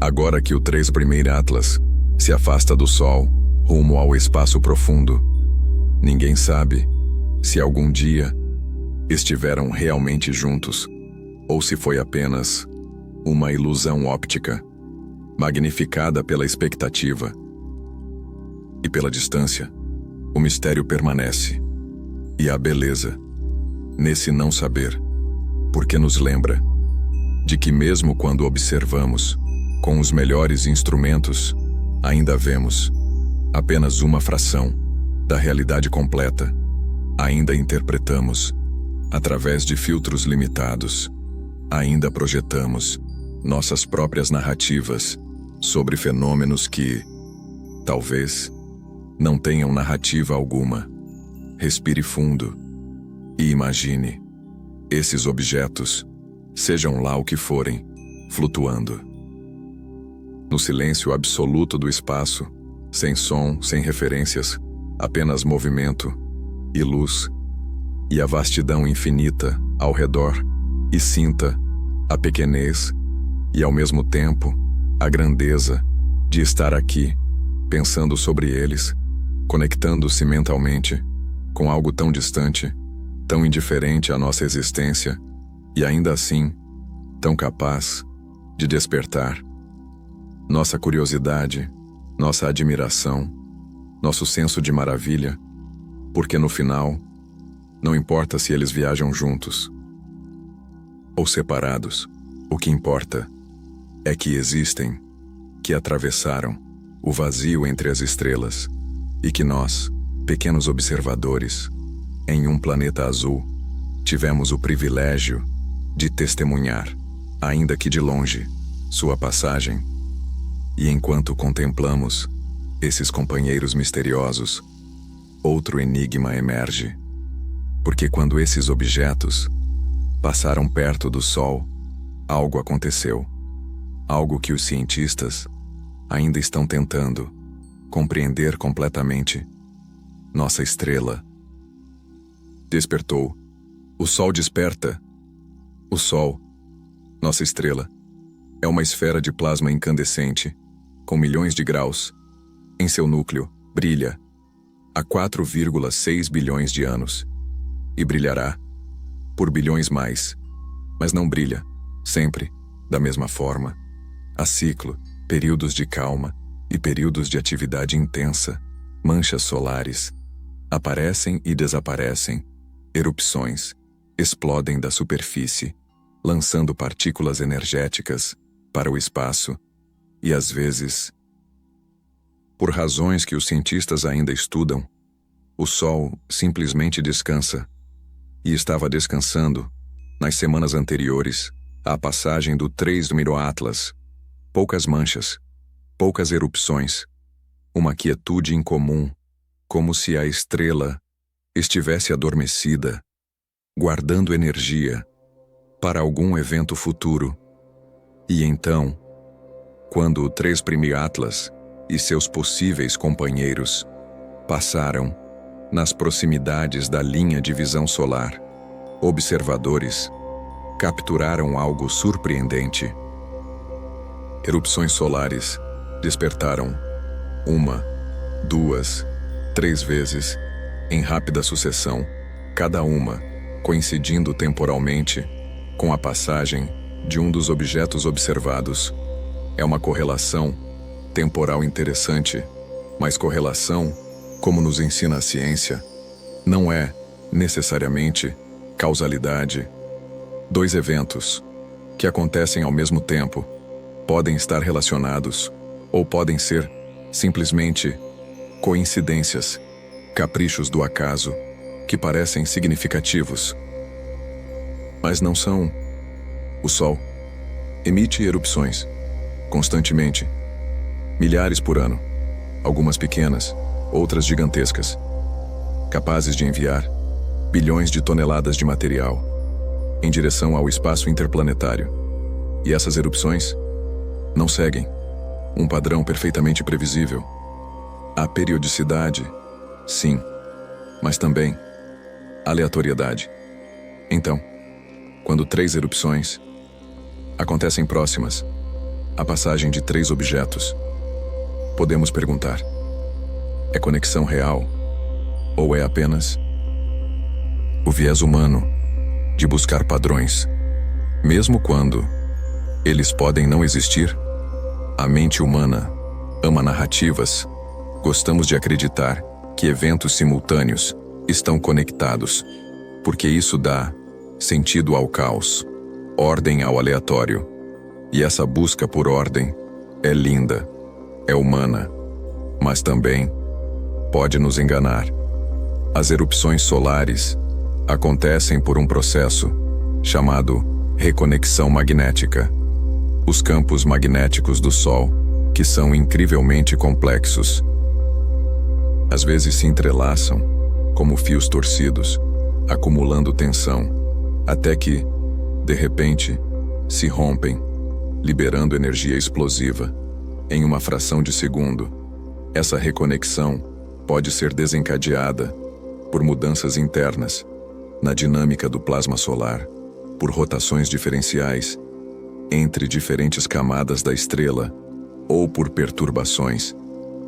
Agora que o 3 Atlas se afasta do Sol rumo ao espaço profundo, ninguém sabe se algum dia estiveram realmente juntos ou se foi apenas uma ilusão óptica, magnificada pela expectativa. E pela distância, o mistério permanece. E a beleza nesse não saber, porque nos lembra de que mesmo quando observamos com os melhores instrumentos, ainda vemos apenas uma fração da realidade completa. Ainda interpretamos através de filtros limitados. Ainda projetamos nossas próprias narrativas sobre fenômenos que, talvez, não tenham narrativa alguma. Respire fundo e imagine esses objetos, sejam lá o que forem, flutuando no silêncio absoluto do espaço, sem som, sem referências, apenas movimento e luz, e a vastidão infinita ao redor, e sinta a pequenez e, ao mesmo tempo, a grandeza de estar aqui, pensando sobre eles, conectando-se mentalmente com algo tão distante, tão indiferente à nossa existência, e ainda assim, tão capaz de despertar nossa curiosidade, nossa admiração, nosso senso de maravilha, porque no final, não importa se eles viajam juntos ou separados, o que importa é que existem, que atravessaram o vazio entre as estrelas e que nós, pequenos observadores, em um planeta azul, tivemos o privilégio de testemunhar, ainda que de longe, sua passagem. E enquanto contemplamos esses companheiros misteriosos, outro enigma emerge. Porque quando esses objetos passaram perto do Sol, algo aconteceu. Algo que os cientistas ainda estão tentando compreender completamente. Nossa estrela despertou. O Sol desperta. O Sol, nossa estrela, é uma esfera de plasma incandescente, com milhões de graus. Em seu núcleo, brilha há 4,6 bilhões de anos. E brilhará por bilhões mais. Mas não brilha, sempre, da mesma forma. Há ciclo, períodos de calma e períodos de atividade intensa, manchas solares, Aparecem e desaparecem. Erupções. Explodem da superfície, lançando partículas energéticas para o espaço e, às vezes, por razões que os cientistas ainda estudam, o Sol simplesmente descansa. E estava descansando nas semanas anteriores à passagem do 3 número Atlas. Poucas manchas, poucas erupções, uma quietude incomum, como se a estrela estivesse adormecida, guardando energia para algum evento futuro. E então, quando o 3 Prime Atlas e seus possíveis companheiros passaram nas proximidades da linha de visão solar, observadores capturaram algo surpreendente. Erupções solares despertaram 1, 2, 3 vezes, em rápida sucessão, cada uma coincidindo temporalmente com a passagem de um dos objetos observados. É uma correlação temporal interessante, mas correlação, como nos ensina a ciência, não é, necessariamente, causalidade. 2 eventos que acontecem ao mesmo tempo podem estar relacionados ou podem ser, simplesmente, coincidências, caprichos do acaso, que parecem significativos, mas não são. O Sol emite erupções, constantemente, milhares por ano, algumas pequenas, outras gigantescas, capazes de enviar bilhões de toneladas de material em direção ao espaço interplanetário. E essas erupções não seguem um padrão perfeitamente previsível. Há periodicidade, sim, mas também aleatoriedade. Então, quando 3 erupções acontecem próximas à passagem de 3 objetos, podemos perguntar: é conexão real ou é apenas o viés humano de buscar padrões, mesmo quando eles podem não existir? A mente humana ama narrativas. Gostamos de acreditar que eventos simultâneos estão conectados, porque isso dá sentido ao caos, ordem ao aleatório. E essa busca por ordem é linda, é humana, mas também pode nos enganar. As erupções solares acontecem por um processo chamado reconexão magnética. Os campos magnéticos do Sol, que são incrivelmente complexos, às vezes se entrelaçam como fios torcidos, acumulando tensão, até que, de repente, se rompem, liberando energia explosiva. Em uma fração de segundo, essa reconexão pode ser desencadeada por mudanças internas na dinâmica do plasma solar, por rotações diferenciais entre diferentes camadas da estrela ou por perturbações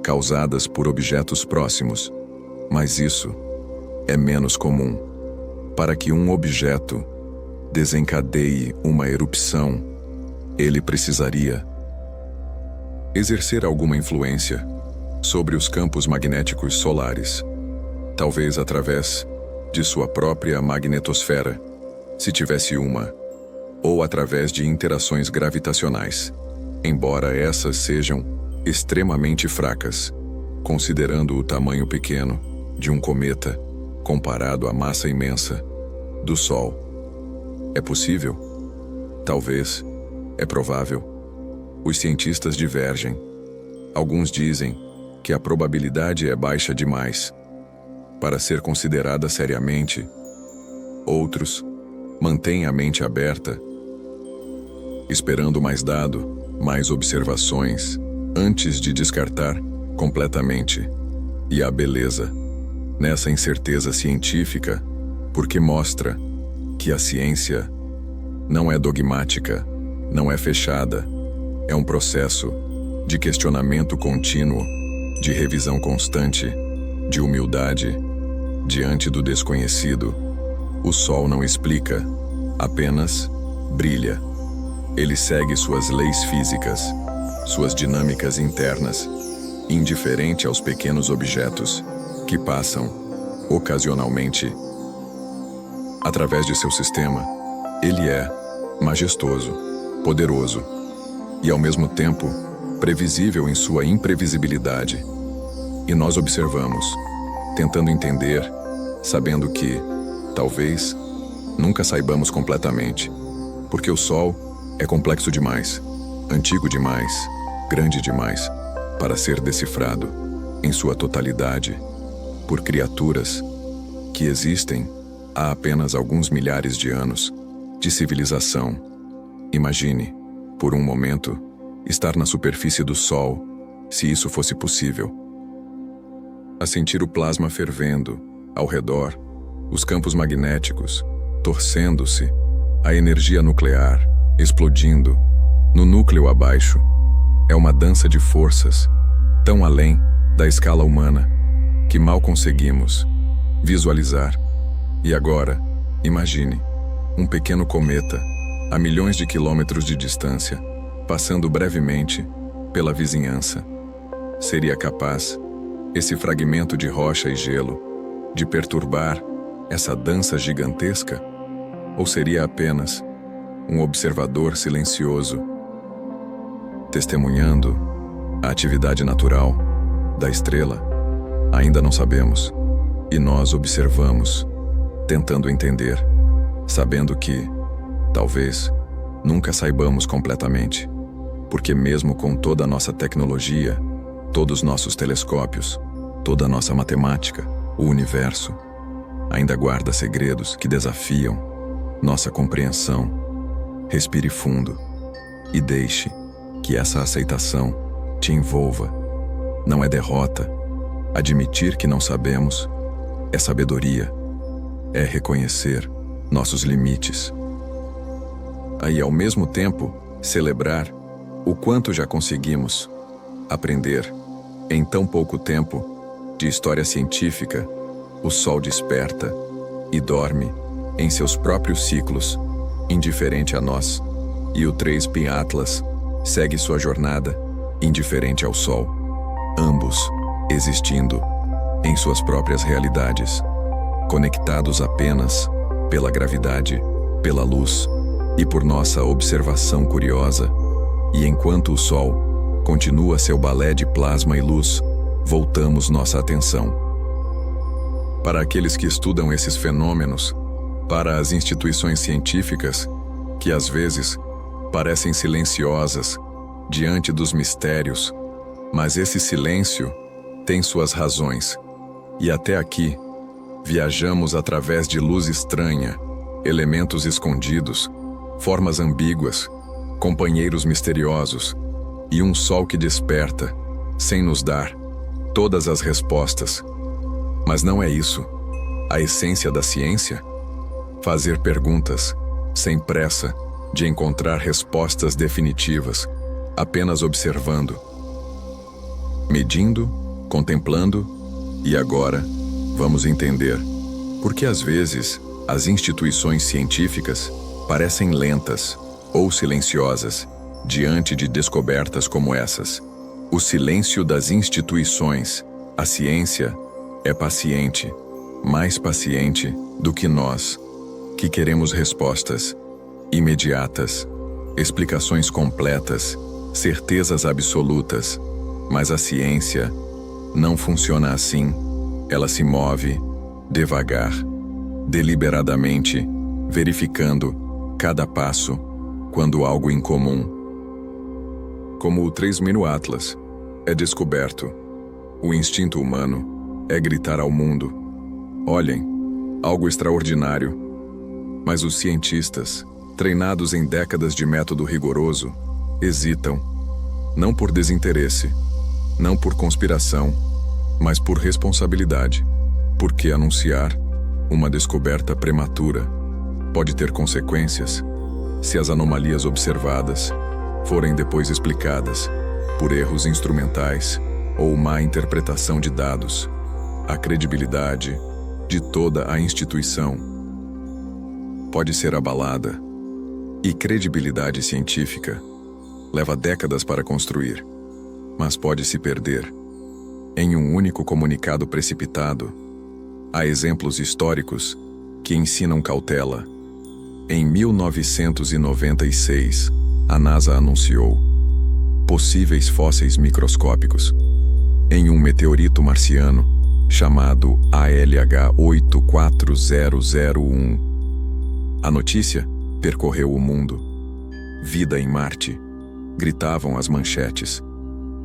causadas por objetos próximos. Mas isso é menos comum. Para que um objeto desencadeie uma erupção, ele precisaria exercer alguma influência sobre os campos magnéticos solares, talvez através de sua própria magnetosfera, se tivesse uma, ou através de interações gravitacionais, embora essas sejam extremamente fracas, considerando o tamanho pequeno de um cometa comparado à massa imensa do Sol. É possível? Talvez. É provável. Os cientistas divergem. Alguns dizem que a probabilidade é baixa demais para ser considerada seriamente. Outros mantêm a mente aberta, esperando mais mais observações, antes de descartar completamente. E há beleza nessa incerteza científica, porque mostra que a ciência não é dogmática, não é fechada, é um processo de questionamento contínuo, de revisão constante, de humildade diante do desconhecido. O Sol não explica, apenas brilha. Ele segue suas leis físicas, suas dinâmicas internas, indiferente aos pequenos objetos que passam ocasionalmente. Através de seu sistema, ele é majestoso, poderoso e, ao mesmo tempo, previsível em sua imprevisibilidade. E nós observamos, tentando entender, sabendo que, talvez, nunca saibamos completamente, porque o Sol é complexo demais, antigo demais, grande demais, para ser decifrado, em sua totalidade, por criaturas que existem há apenas alguns milhares de anos de civilização. Imagine, por um momento, estar na superfície do Sol, se isso fosse possível. A sentir o plasma fervendo, ao redor, os campos magnéticos, torcendo-se, a energia nuclear, explodindo, no núcleo abaixo. É uma dança de forças, tão além da escala humana, que mal conseguimos visualizar. E agora, imagine, um pequeno cometa, a milhões de quilômetros de distância, passando brevemente pela vizinhança. Seria capaz, esse fragmento de rocha e gelo, de perturbar essa dança gigantesca? Ou seria apenas um observador silencioso, testemunhando a atividade natural da estrela? Ainda não sabemos, e nós observamos, tentando entender, sabendo que, talvez, nunca saibamos completamente, porque mesmo com toda a nossa tecnologia, todos os nossos telescópios, toda a nossa matemática, o universo, ainda guarda segredos que desafiam nossa compreensão. Respire fundo e deixe que essa aceitação te envolva. Não é derrota. Admitir que não sabemos é sabedoria. É reconhecer nossos limites. Aí, ao mesmo tempo, celebrar o quanto já conseguimos aprender em tão pouco tempo de história científica. O Sol desperta e dorme em seus próprios ciclos, indiferente a nós, e o 3P Atlas segue sua jornada, indiferente ao Sol, ambos existindo em suas próprias realidades, conectados apenas pela gravidade, pela luz e por nossa observação curiosa. E enquanto o Sol continua seu balé de plasma e luz, voltamos nossa atenção para aqueles que estudam esses fenômenos, para as instituições científicas, que às vezes parecem silenciosas diante dos mistérios, mas esse silêncio tem suas razões. E até aqui, viajamos através de luz estranha, elementos escondidos, formas ambíguas, companheiros misteriosos, e um Sol que desperta, sem nos dar todas as respostas. Mas não é isso a essência da ciência? Fazer perguntas, sem pressa de encontrar respostas definitivas, apenas observando, medindo, contemplando. E agora, vamos entender por que às vezes as instituições científicas parecem lentas ou silenciosas diante de descobertas como essas. O silêncio das instituições. A ciência é paciente, mais paciente do que nós, que queremos respostas imediatas, explicações completas, certezas absolutas. Mas a ciência não funciona assim. Ela se move devagar, deliberadamente, verificando cada passo quando algo incomum, como o 3P Atlas, é descoberto. O instinto humano é gritar ao mundo: olhem, algo extraordinário. Mas os cientistas, treinados em décadas de método rigoroso, hesitam, não por desinteresse, não por conspiração, mas por responsabilidade, porque anunciar uma descoberta prematura pode ter consequências se as anomalias observadas forem depois explicadas por erros instrumentais ou má interpretação de dados. A credibilidade de toda a instituição pode ser abalada, e credibilidade científica leva décadas para construir, mas pode se perder em um único comunicado precipitado Há exemplos históricos que ensinam cautela. Em 1996, a NASA anunciou possíveis fósseis microscópicos em um meteorito marciano chamado ALH 84001. A notícia percorreu o mundo. Vida em Marte, gritavam as manchetes.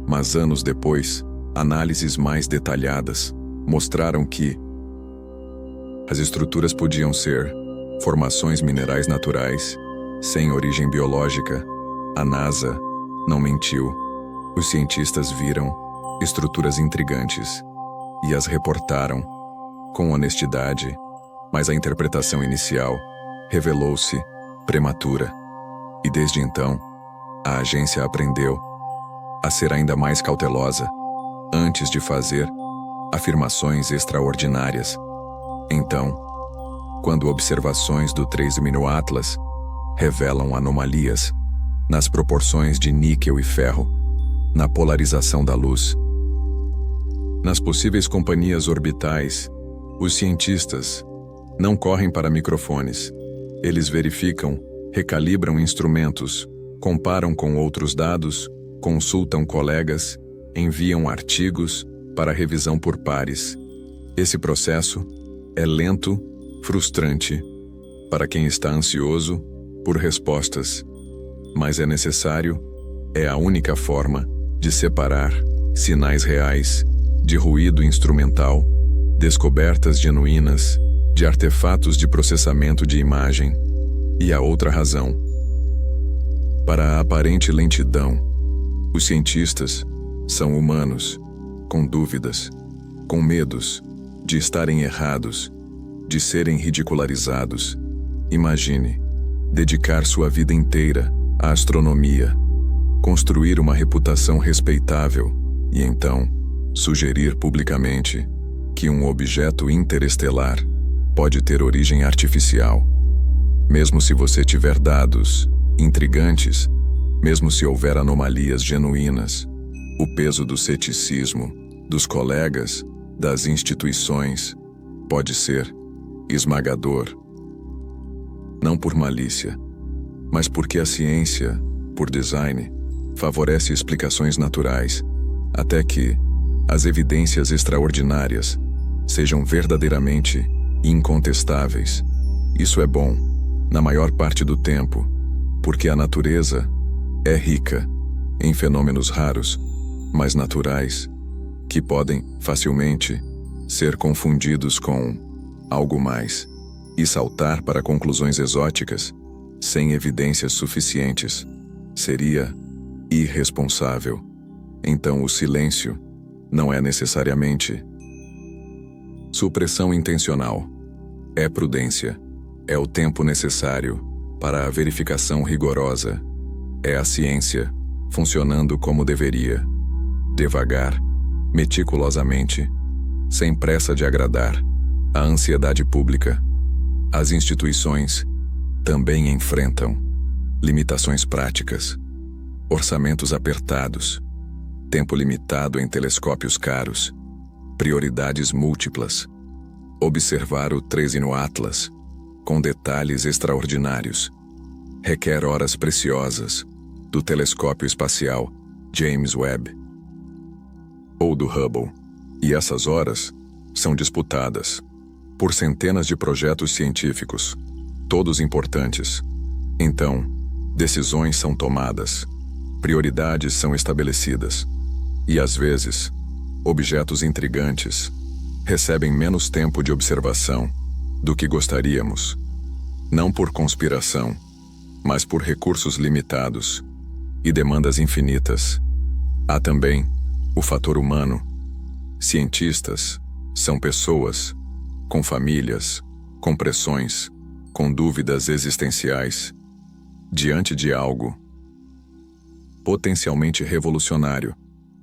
Mas anos depois, análises mais detalhadas mostraram que as estruturas podiam ser formações minerais naturais, sem origem biológica. A NASA não mentiu. Os cientistas viram estruturas intrigantes e as reportaram com honestidade, mas a interpretação inicial revelou-se prematura. E desde então, a agência aprendeu a ser ainda mais cautelosa antes de fazer afirmações extraordinárias. Então, quando observações do Trace Mineral Atlas revelam anomalias nas proporções de níquel e ferro, na polarização da luz, nas possíveis companhias orbitais, os cientistas não correm para microfones. Eles verificam, recalibram instrumentos, comparam com outros dados, consultam colegas, enviam artigos para revisão por pares. Esse processo é lento, frustrante, para quem está ansioso por respostas, mas é necessário, é a única forma de separar sinais reais de ruído instrumental, descobertas genuínas de artefatos de processamento de imagem. E a outra razão. Para a aparente lentidão, os cientistas são humanos, com dúvidas, com medos de estarem errados, de serem ridicularizados. Imagine dedicar sua vida inteira à astronomia, construir uma reputação respeitável e então sugerir publicamente que um objeto interestelar pode ter origem artificial. Mesmo se você tiver dados intrigantes, mesmo se houver anomalias genuínas, o peso do ceticismo dos colegas, das instituições, pode ser esmagador. Não por malícia, mas porque a ciência, por design, favorece explicações naturais, até que as evidências extraordinárias sejam verdadeiramente incontestáveis. Isso é bom, na maior parte do tempo, porque a natureza é rica em fenômenos raros, mas naturais, que podem facilmente ser confundidos com algo mais e saltar para conclusões exóticas sem evidências suficientes. Seria irresponsável. Então o silêncio não é necessariamente supressão intencional. É prudência. É o tempo necessário para a verificação rigorosa. É a ciência funcionando como deveria. Devagar, meticulosamente, sem pressa de agradar a ansiedade pública. As instituições também enfrentam limitações práticas, orçamentos apertados, tempo limitado em telescópios caros, prioridades múltiplas. Observar o Trace no Atlas, com detalhes extraordinários, requer horas preciosas do telescópio espacial James Webb ou do Hubble, e essas horas são disputadas por centenas de projetos científicos, todos importantes. Então, decisões são tomadas, prioridades são estabelecidas, e às vezes, objetos intrigantes recebem menos tempo de observação do que gostaríamos, não por conspiração, mas por recursos limitados e demandas infinitas. Há também o fator humano. Cientistas são pessoas com famílias, com pressões, com dúvidas existenciais. Diante de algo potencialmente revolucionário,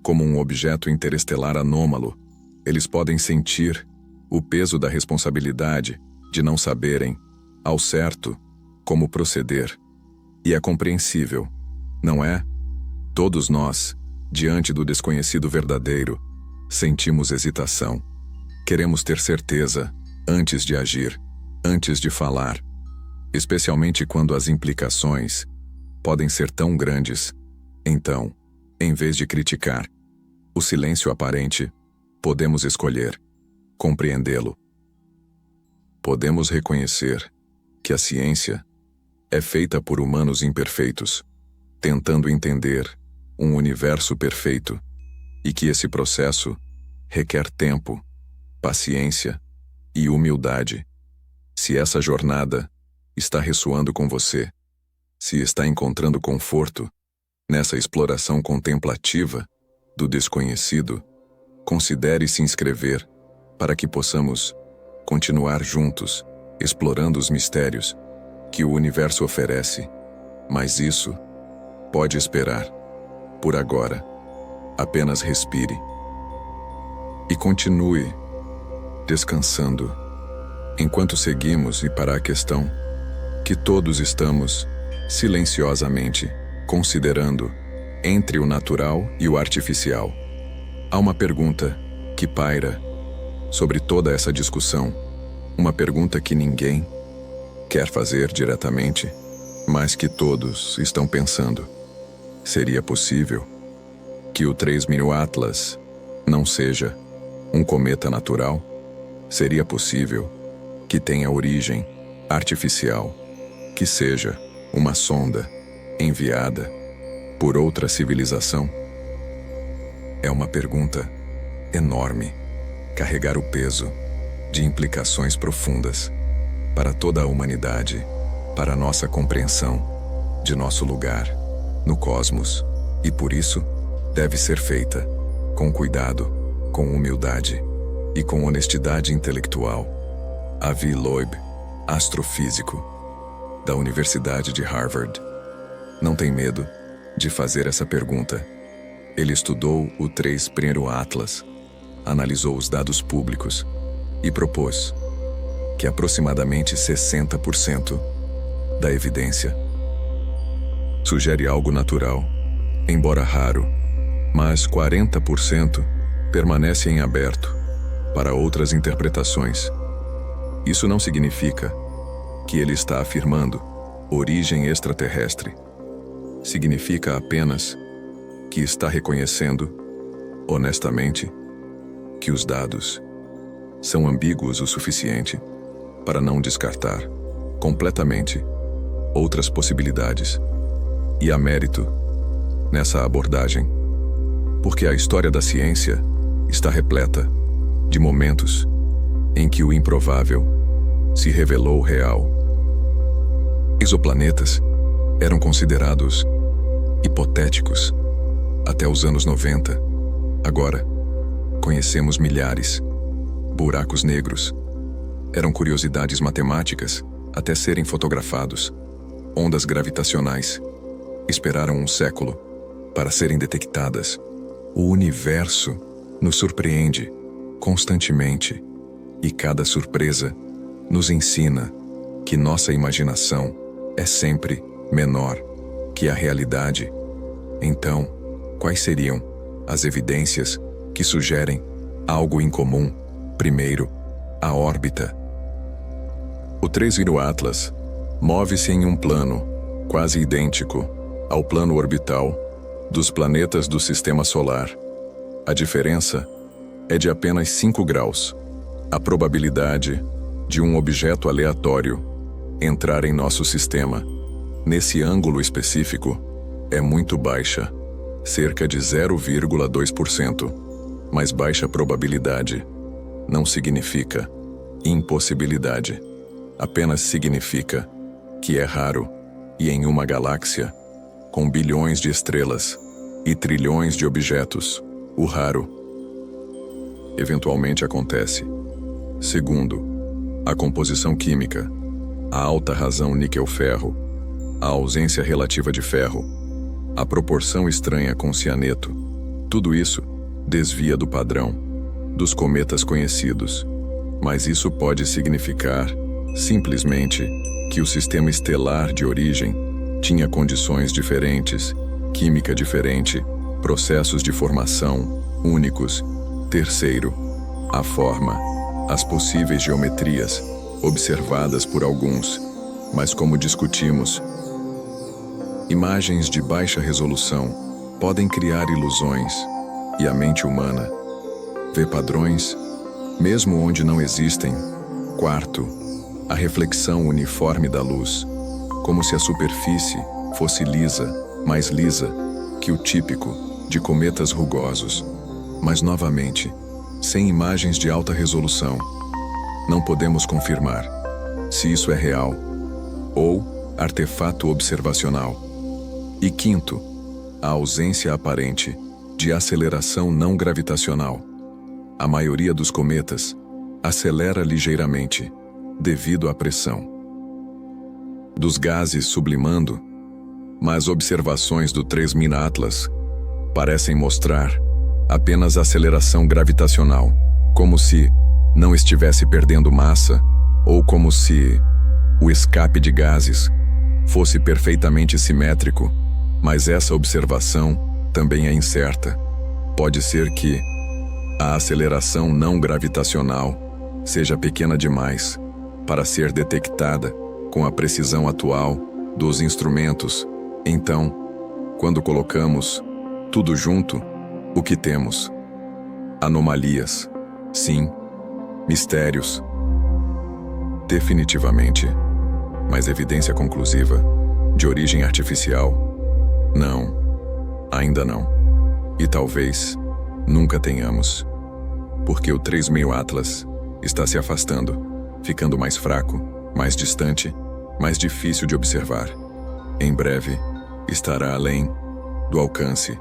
como um objeto interestelar anômalo, eles podem sentir o peso da responsabilidade de não saberem, ao certo, como proceder. E é compreensível, não é? Todos nós, diante do desconhecido verdadeiro, sentimos hesitação. Queremos ter certeza antes de agir, antes de falar, especialmente quando as implicações podem ser tão grandes. Então, em vez de criticar o silêncio aparente, podemos escolher compreendê-lo. Podemos reconhecer que a ciência é feita por humanos imperfeitos, tentando entender um universo perfeito, e que esse processo requer tempo, paciência e humildade. Se essa jornada está ressoando com você, se está encontrando conforto nessa exploração contemplativa do desconhecido, considere se inscrever para que possamos continuar juntos, explorando os mistérios que o universo oferece. Mas isso pode esperar. Por agora, apenas respire e continue descansando, enquanto seguimos e para a questão que todos estamos silenciosamente considerando entre o natural e o artificial. Há uma pergunta que paira sobre toda essa discussão, uma pergunta que ninguém quer fazer diretamente, mas que todos estão pensando. Seria possível que o 3000 Atlas não seja um cometa natural? Seria possível que tenha origem artificial, que seja uma sonda enviada por outra civilização? É uma pergunta enorme, carregar o peso de implicações profundas para toda a humanidade, para a nossa compreensão de nosso lugar no cosmos, e por isso deve ser feita com cuidado, com humildade e com honestidade intelectual. Avi Loeb, astrofísico da Universidade de Harvard, não tem medo de fazer essa pergunta. Ele estudou o 3000 Atlas, analisou os dados públicos e propôs que aproximadamente 60% da evidência sugere algo natural, embora raro, mas 40% permanece em aberto para outras interpretações. Isso não significa que ele está afirmando origem extraterrestre. Significa apenas que está reconhecendo, honestamente, que os dados são ambíguos o suficiente para não descartar completamente outras possibilidades. E há mérito nessa abordagem, porque a história da ciência está repleta de momentos em que o improvável se revelou real. Exoplanetas eram considerados hipotéticos até os anos 90. Agora, conhecemos milhares. Buracos negros eram curiosidades matemáticas até serem fotografados. Ondas gravitacionais esperaram um século para serem detectadas. O universo nos surpreende constantemente, e cada surpresa nos ensina que nossa imaginação é sempre menor que a realidade. Então, quais seriam as evidências que sugerem algo incomum? Primeiro, a órbita. O 3000 Atlas move-se em um plano quase idêntico ao plano orbital dos planetas do Sistema Solar. A diferença é de apenas 5 graus. A probabilidade de um objeto aleatório entrar em nosso sistema nesse ângulo específico é muito baixa, cerca de 0,2%. Mas baixa probabilidade não significa impossibilidade. Apenas significa que é raro, e em uma galáxia com bilhões de estrelas e trilhões de objetos, o raro eventualmente acontece. Segundo, a composição química, a alta razão níquel-ferro, a ausência relativa de ferro, a proporção estranha com cianeto, tudo isso desvia do padrão dos cometas conhecidos. Mas isso pode significar simplesmente que o sistema estelar de origem tinha condições diferentes, química diferente, processos de formação únicos. Terceiro, a forma as possíveis geometrias, observadas por alguns, mas como discutimos, imagens de baixa resolução podem criar ilusões, e a mente humana vê padrões, mesmo onde não existem. Quarto, a reflexão uniforme da luz, como se a superfície fosse lisa, mais lisa que o típico de cometas rugosos. Mas novamente, sem imagens de alta resolução, não podemos confirmar se isso é real ou artefato observacional. E quinto, a ausência aparente de aceleração não gravitacional. A maioria dos cometas acelera ligeiramente devido à pressão dos gases sublimando, mas observações do 3000 Atlas parecem mostrar apenas aceleração gravitacional, como se não estivesse perdendo massa ou como se o escape de gases fosse perfeitamente simétrico, mas essa observação também é incerta. Pode ser que a aceleração não gravitacional seja pequena demais para ser detectada com a precisão atual dos instrumentos. Então, quando colocamos tudo junto, o que temos? Anomalias, sim. Mistérios, definitivamente. Mas evidência conclusiva, de origem artificial? Não, ainda não. E talvez nunca tenhamos. Porque o 3000 Atlas está se afastando, ficando mais fraco, mais distante, mais difícil de observar. Em breve, estará além do alcance,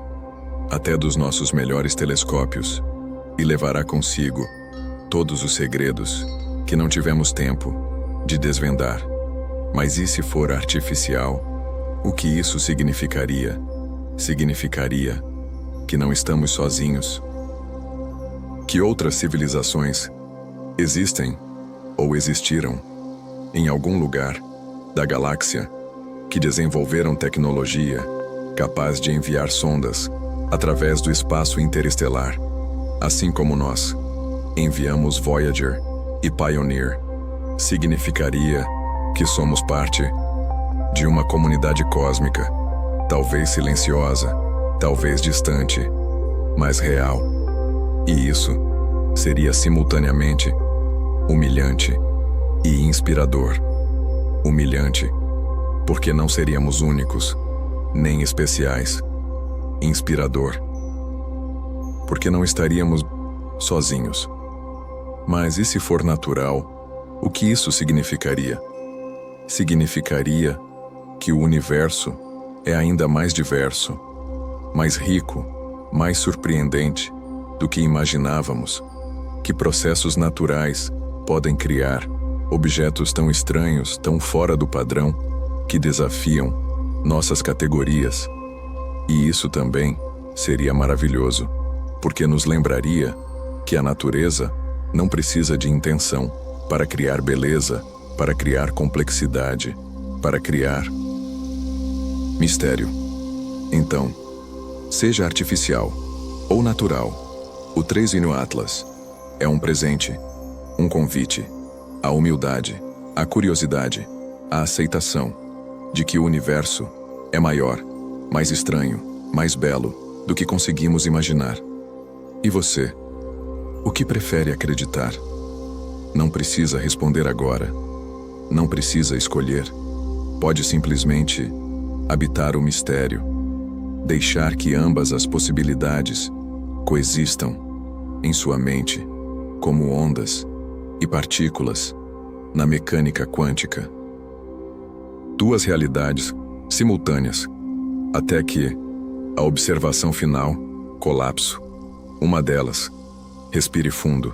até dos nossos melhores telescópios, e levará consigo todos os segredos que não tivemos tempo de desvendar. Mas e se for artificial? O que isso significaria? Significaria que não estamos sozinhos, que outras civilizações existem ou existiram em algum lugar da galáxia que desenvolveram tecnologia capaz de enviar sondas através do espaço interestelar, assim como nós enviamos Voyager e Pioneer. Significaria que somos parte de uma comunidade cósmica, talvez silenciosa, talvez distante, mas real. E isso seria simultaneamente humilhante e inspirador. Humilhante, porque não seríamos únicos, nem especiais. Inspirador, porque não estaríamos sozinhos. Mas e se for natural, o que isso significaria? Significaria que o universo é ainda mais diverso, mais rico, mais surpreendente do que imaginávamos, que processos naturais podem criar objetos tão estranhos, tão fora do padrão, que desafiam nossas categorias. E isso também seria maravilhoso, porque nos lembraria que a natureza não precisa de intenção para criar beleza, para criar complexidade, para criar mistério. Então, seja artificial ou natural, o 3000 Atlas é um presente, um convite à humildade, à curiosidade, à aceitação de que o universo é maior, mais estranho, mais belo do que conseguimos imaginar. E você? O que prefere acreditar? Não precisa responder agora. Não precisa escolher. Pode simplesmente habitar o mistério. Deixar que ambas as possibilidades coexistam em sua mente, como ondas e partículas na mecânica quântica. Duas realidades simultâneas, até que a observação final, colapso. Uma delas, respire fundo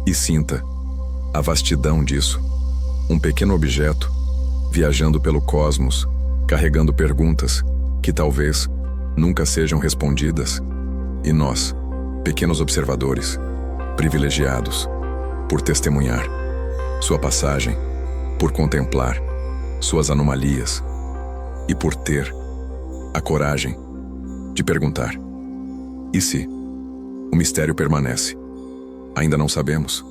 e sinta a vastidão disso. Um pequeno objeto viajando pelo cosmos, carregando perguntas que talvez nunca sejam respondidas. E nós, pequenos observadores, privilegiados por testemunhar sua passagem, por contemplar suas anomalias e por ter a coragem de perguntar: e se? O mistério permanece. Ainda não sabemos.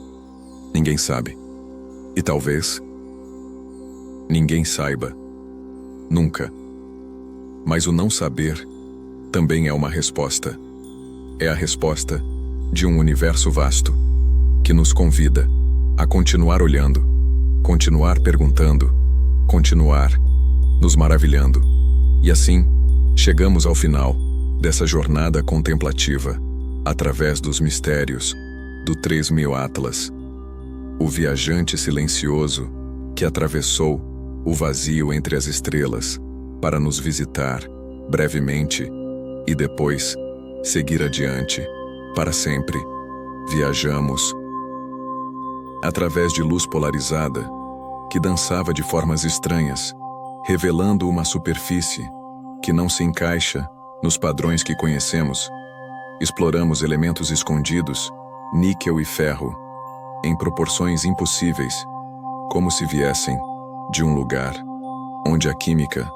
Ninguém sabe. E talvez ninguém saiba. Nunca. Mas o não saber também é uma resposta. É a resposta de um universo vasto que nos convida a continuar olhando, continuar perguntando, continuar nos maravilhando. E assim, chegamos ao final dessa jornada contemplativa através dos mistérios do 3000 Atlas. O viajante silencioso que atravessou o vazio entre as estrelas para nos visitar brevemente e depois seguir adiante para sempre. Viajamos através de luz polarizada que dançava de formas estranhas, revelando uma superfície que não se encaixa nos padrões que conhecemos. Exploramos elementos escondidos, níquel e ferro, em proporções impossíveis, como se viessem de um lugar onde a química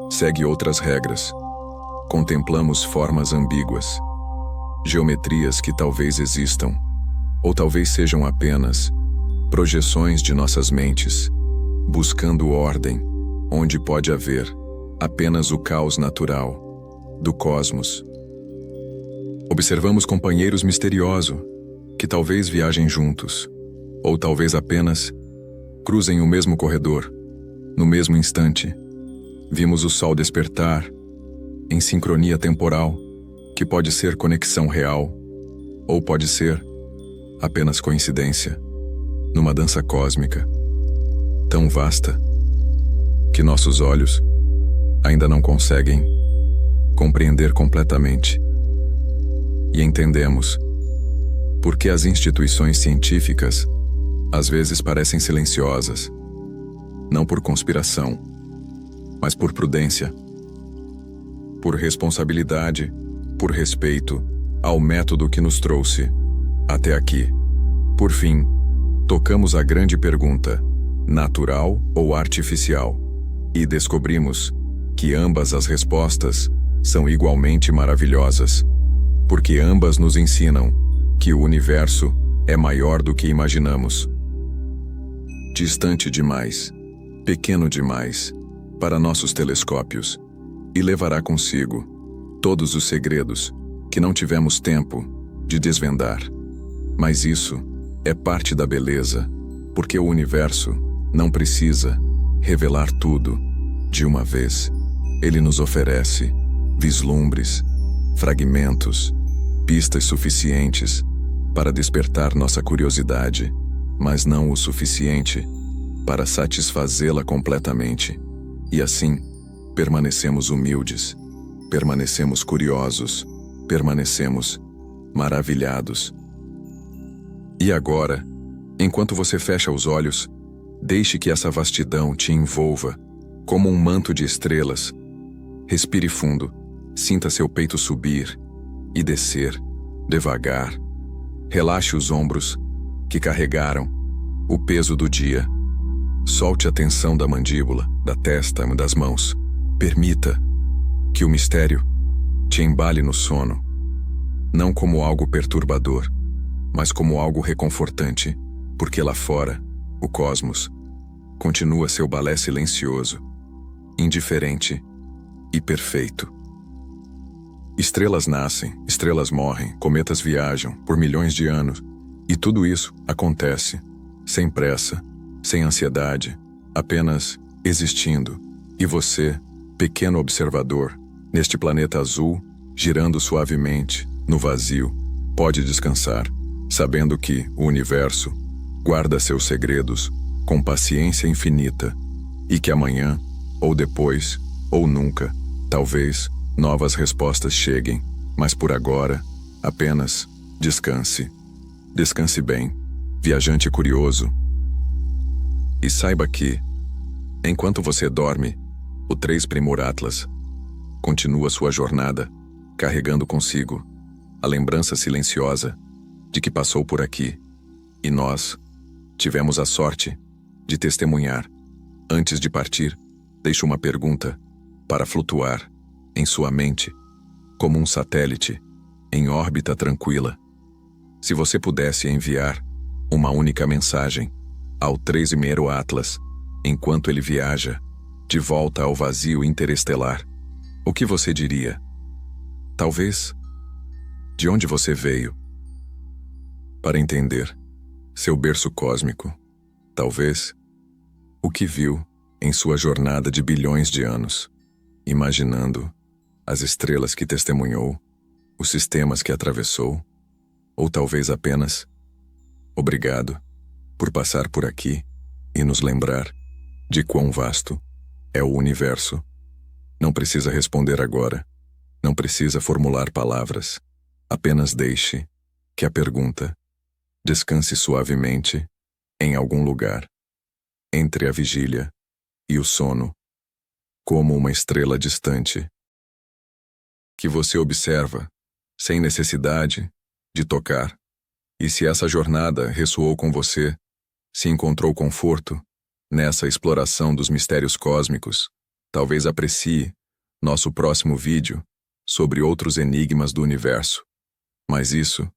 segue outras regras. Contemplamos formas ambíguas, geometrias que talvez existam, ou talvez sejam apenas projeções de nossas mentes, buscando ordem onde pode haver apenas o caos natural do cosmos. Observamos companheiros misteriosos que talvez viajem juntos, ou talvez apenas cruzem o mesmo corredor, no mesmo instante. Vimos o sol despertar em sincronia temporal, que pode ser conexão real, ou pode ser apenas coincidência, numa dança cósmica tão vasta que nossos olhos ainda não conseguem compreender completamente. E entendemos por que as instituições científicas às vezes parecem silenciosas, não por conspiração, mas por prudência, por responsabilidade, por respeito ao método que nos trouxe até aqui. Por fim, tocamos a grande pergunta: natural ou artificial? E descobrimos que ambas as respostas são igualmente maravilhosas, porque ambas nos ensinam que o universo é maior do que imaginamos. Distante demais, pequeno demais, para nossos telescópios, e levará consigo todos os segredos que não tivemos tempo de desvendar. Mas isso é parte da beleza, porque o universo não precisa revelar tudo de uma vez. Ele nos oferece vislumbres, fragmentos, pistas suficientes para despertar nossa curiosidade, mas não o suficiente para satisfazê-la completamente. E assim, permanecemos humildes, permanecemos curiosos, permanecemos maravilhados. E agora, enquanto você fecha os olhos, deixe que essa vastidão te envolva como um manto de estrelas. Respire fundo, sinta seu peito subir e descer devagar. Relaxe os ombros que carregaram o peso do dia. Solte a tensão da mandíbula, da testa e das mãos. Permita que o mistério te embale no sono, não como algo perturbador, mas como algo reconfortante, porque lá fora, o cosmos continua seu balé silencioso, indiferente e perfeito. Estrelas nascem, estrelas morrem, cometas viajam por milhões de anos, e tudo isso acontece sem pressa, sem ansiedade, apenas existindo. E você, pequeno observador, neste planeta azul, girando suavemente no vazio, pode descansar, sabendo que o universo guarda seus segredos com paciência infinita, e que amanhã, ou depois, ou nunca, talvez, novas respostas cheguem, mas por agora, apenas descanse. Descanse bem, viajante curioso. E saiba que, enquanto você dorme, o 3000 Atlas continua sua jornada, carregando consigo a lembrança silenciosa de que passou por aqui, e nós tivemos a sorte de testemunhar. Antes de partir, deixo uma pergunta para flutuar em sua mente, como um satélite em órbita tranquila. Se você pudesse enviar Uma única mensagem, ao 13º Atlas, enquanto ele viaja, de volta ao vazio interestelar. O que você diria? Talvez, de onde você veio? Para entender seu berço cósmico. Talvez, o que viu em sua jornada de bilhões de anos, imaginando as estrelas que testemunhou, os sistemas que atravessou, ou talvez apenas, obrigado por passar por aqui e nos lembrar de quão vasto é o universo. Não precisa responder agora, não precisa formular palavras, apenas deixe que a pergunta descanse suavemente em algum lugar, entre a vigília e o sono, como uma estrela distante, que você observa, sem necessidade de tocar. E se essa jornada ressoou com você, se encontrou conforto nessa exploração dos mistérios cósmicos, talvez aprecie nosso próximo vídeo sobre outros enigmas do universo. Mas isso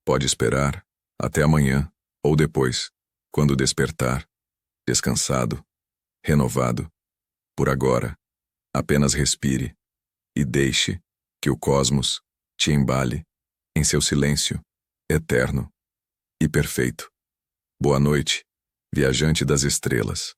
pode esperar até amanhã ou depois, quando despertar, descansado, renovado. Por agora, apenas respire e deixe que o cosmos te embale em seu silêncio eterno e perfeito. Boa noite, viajante das estrelas.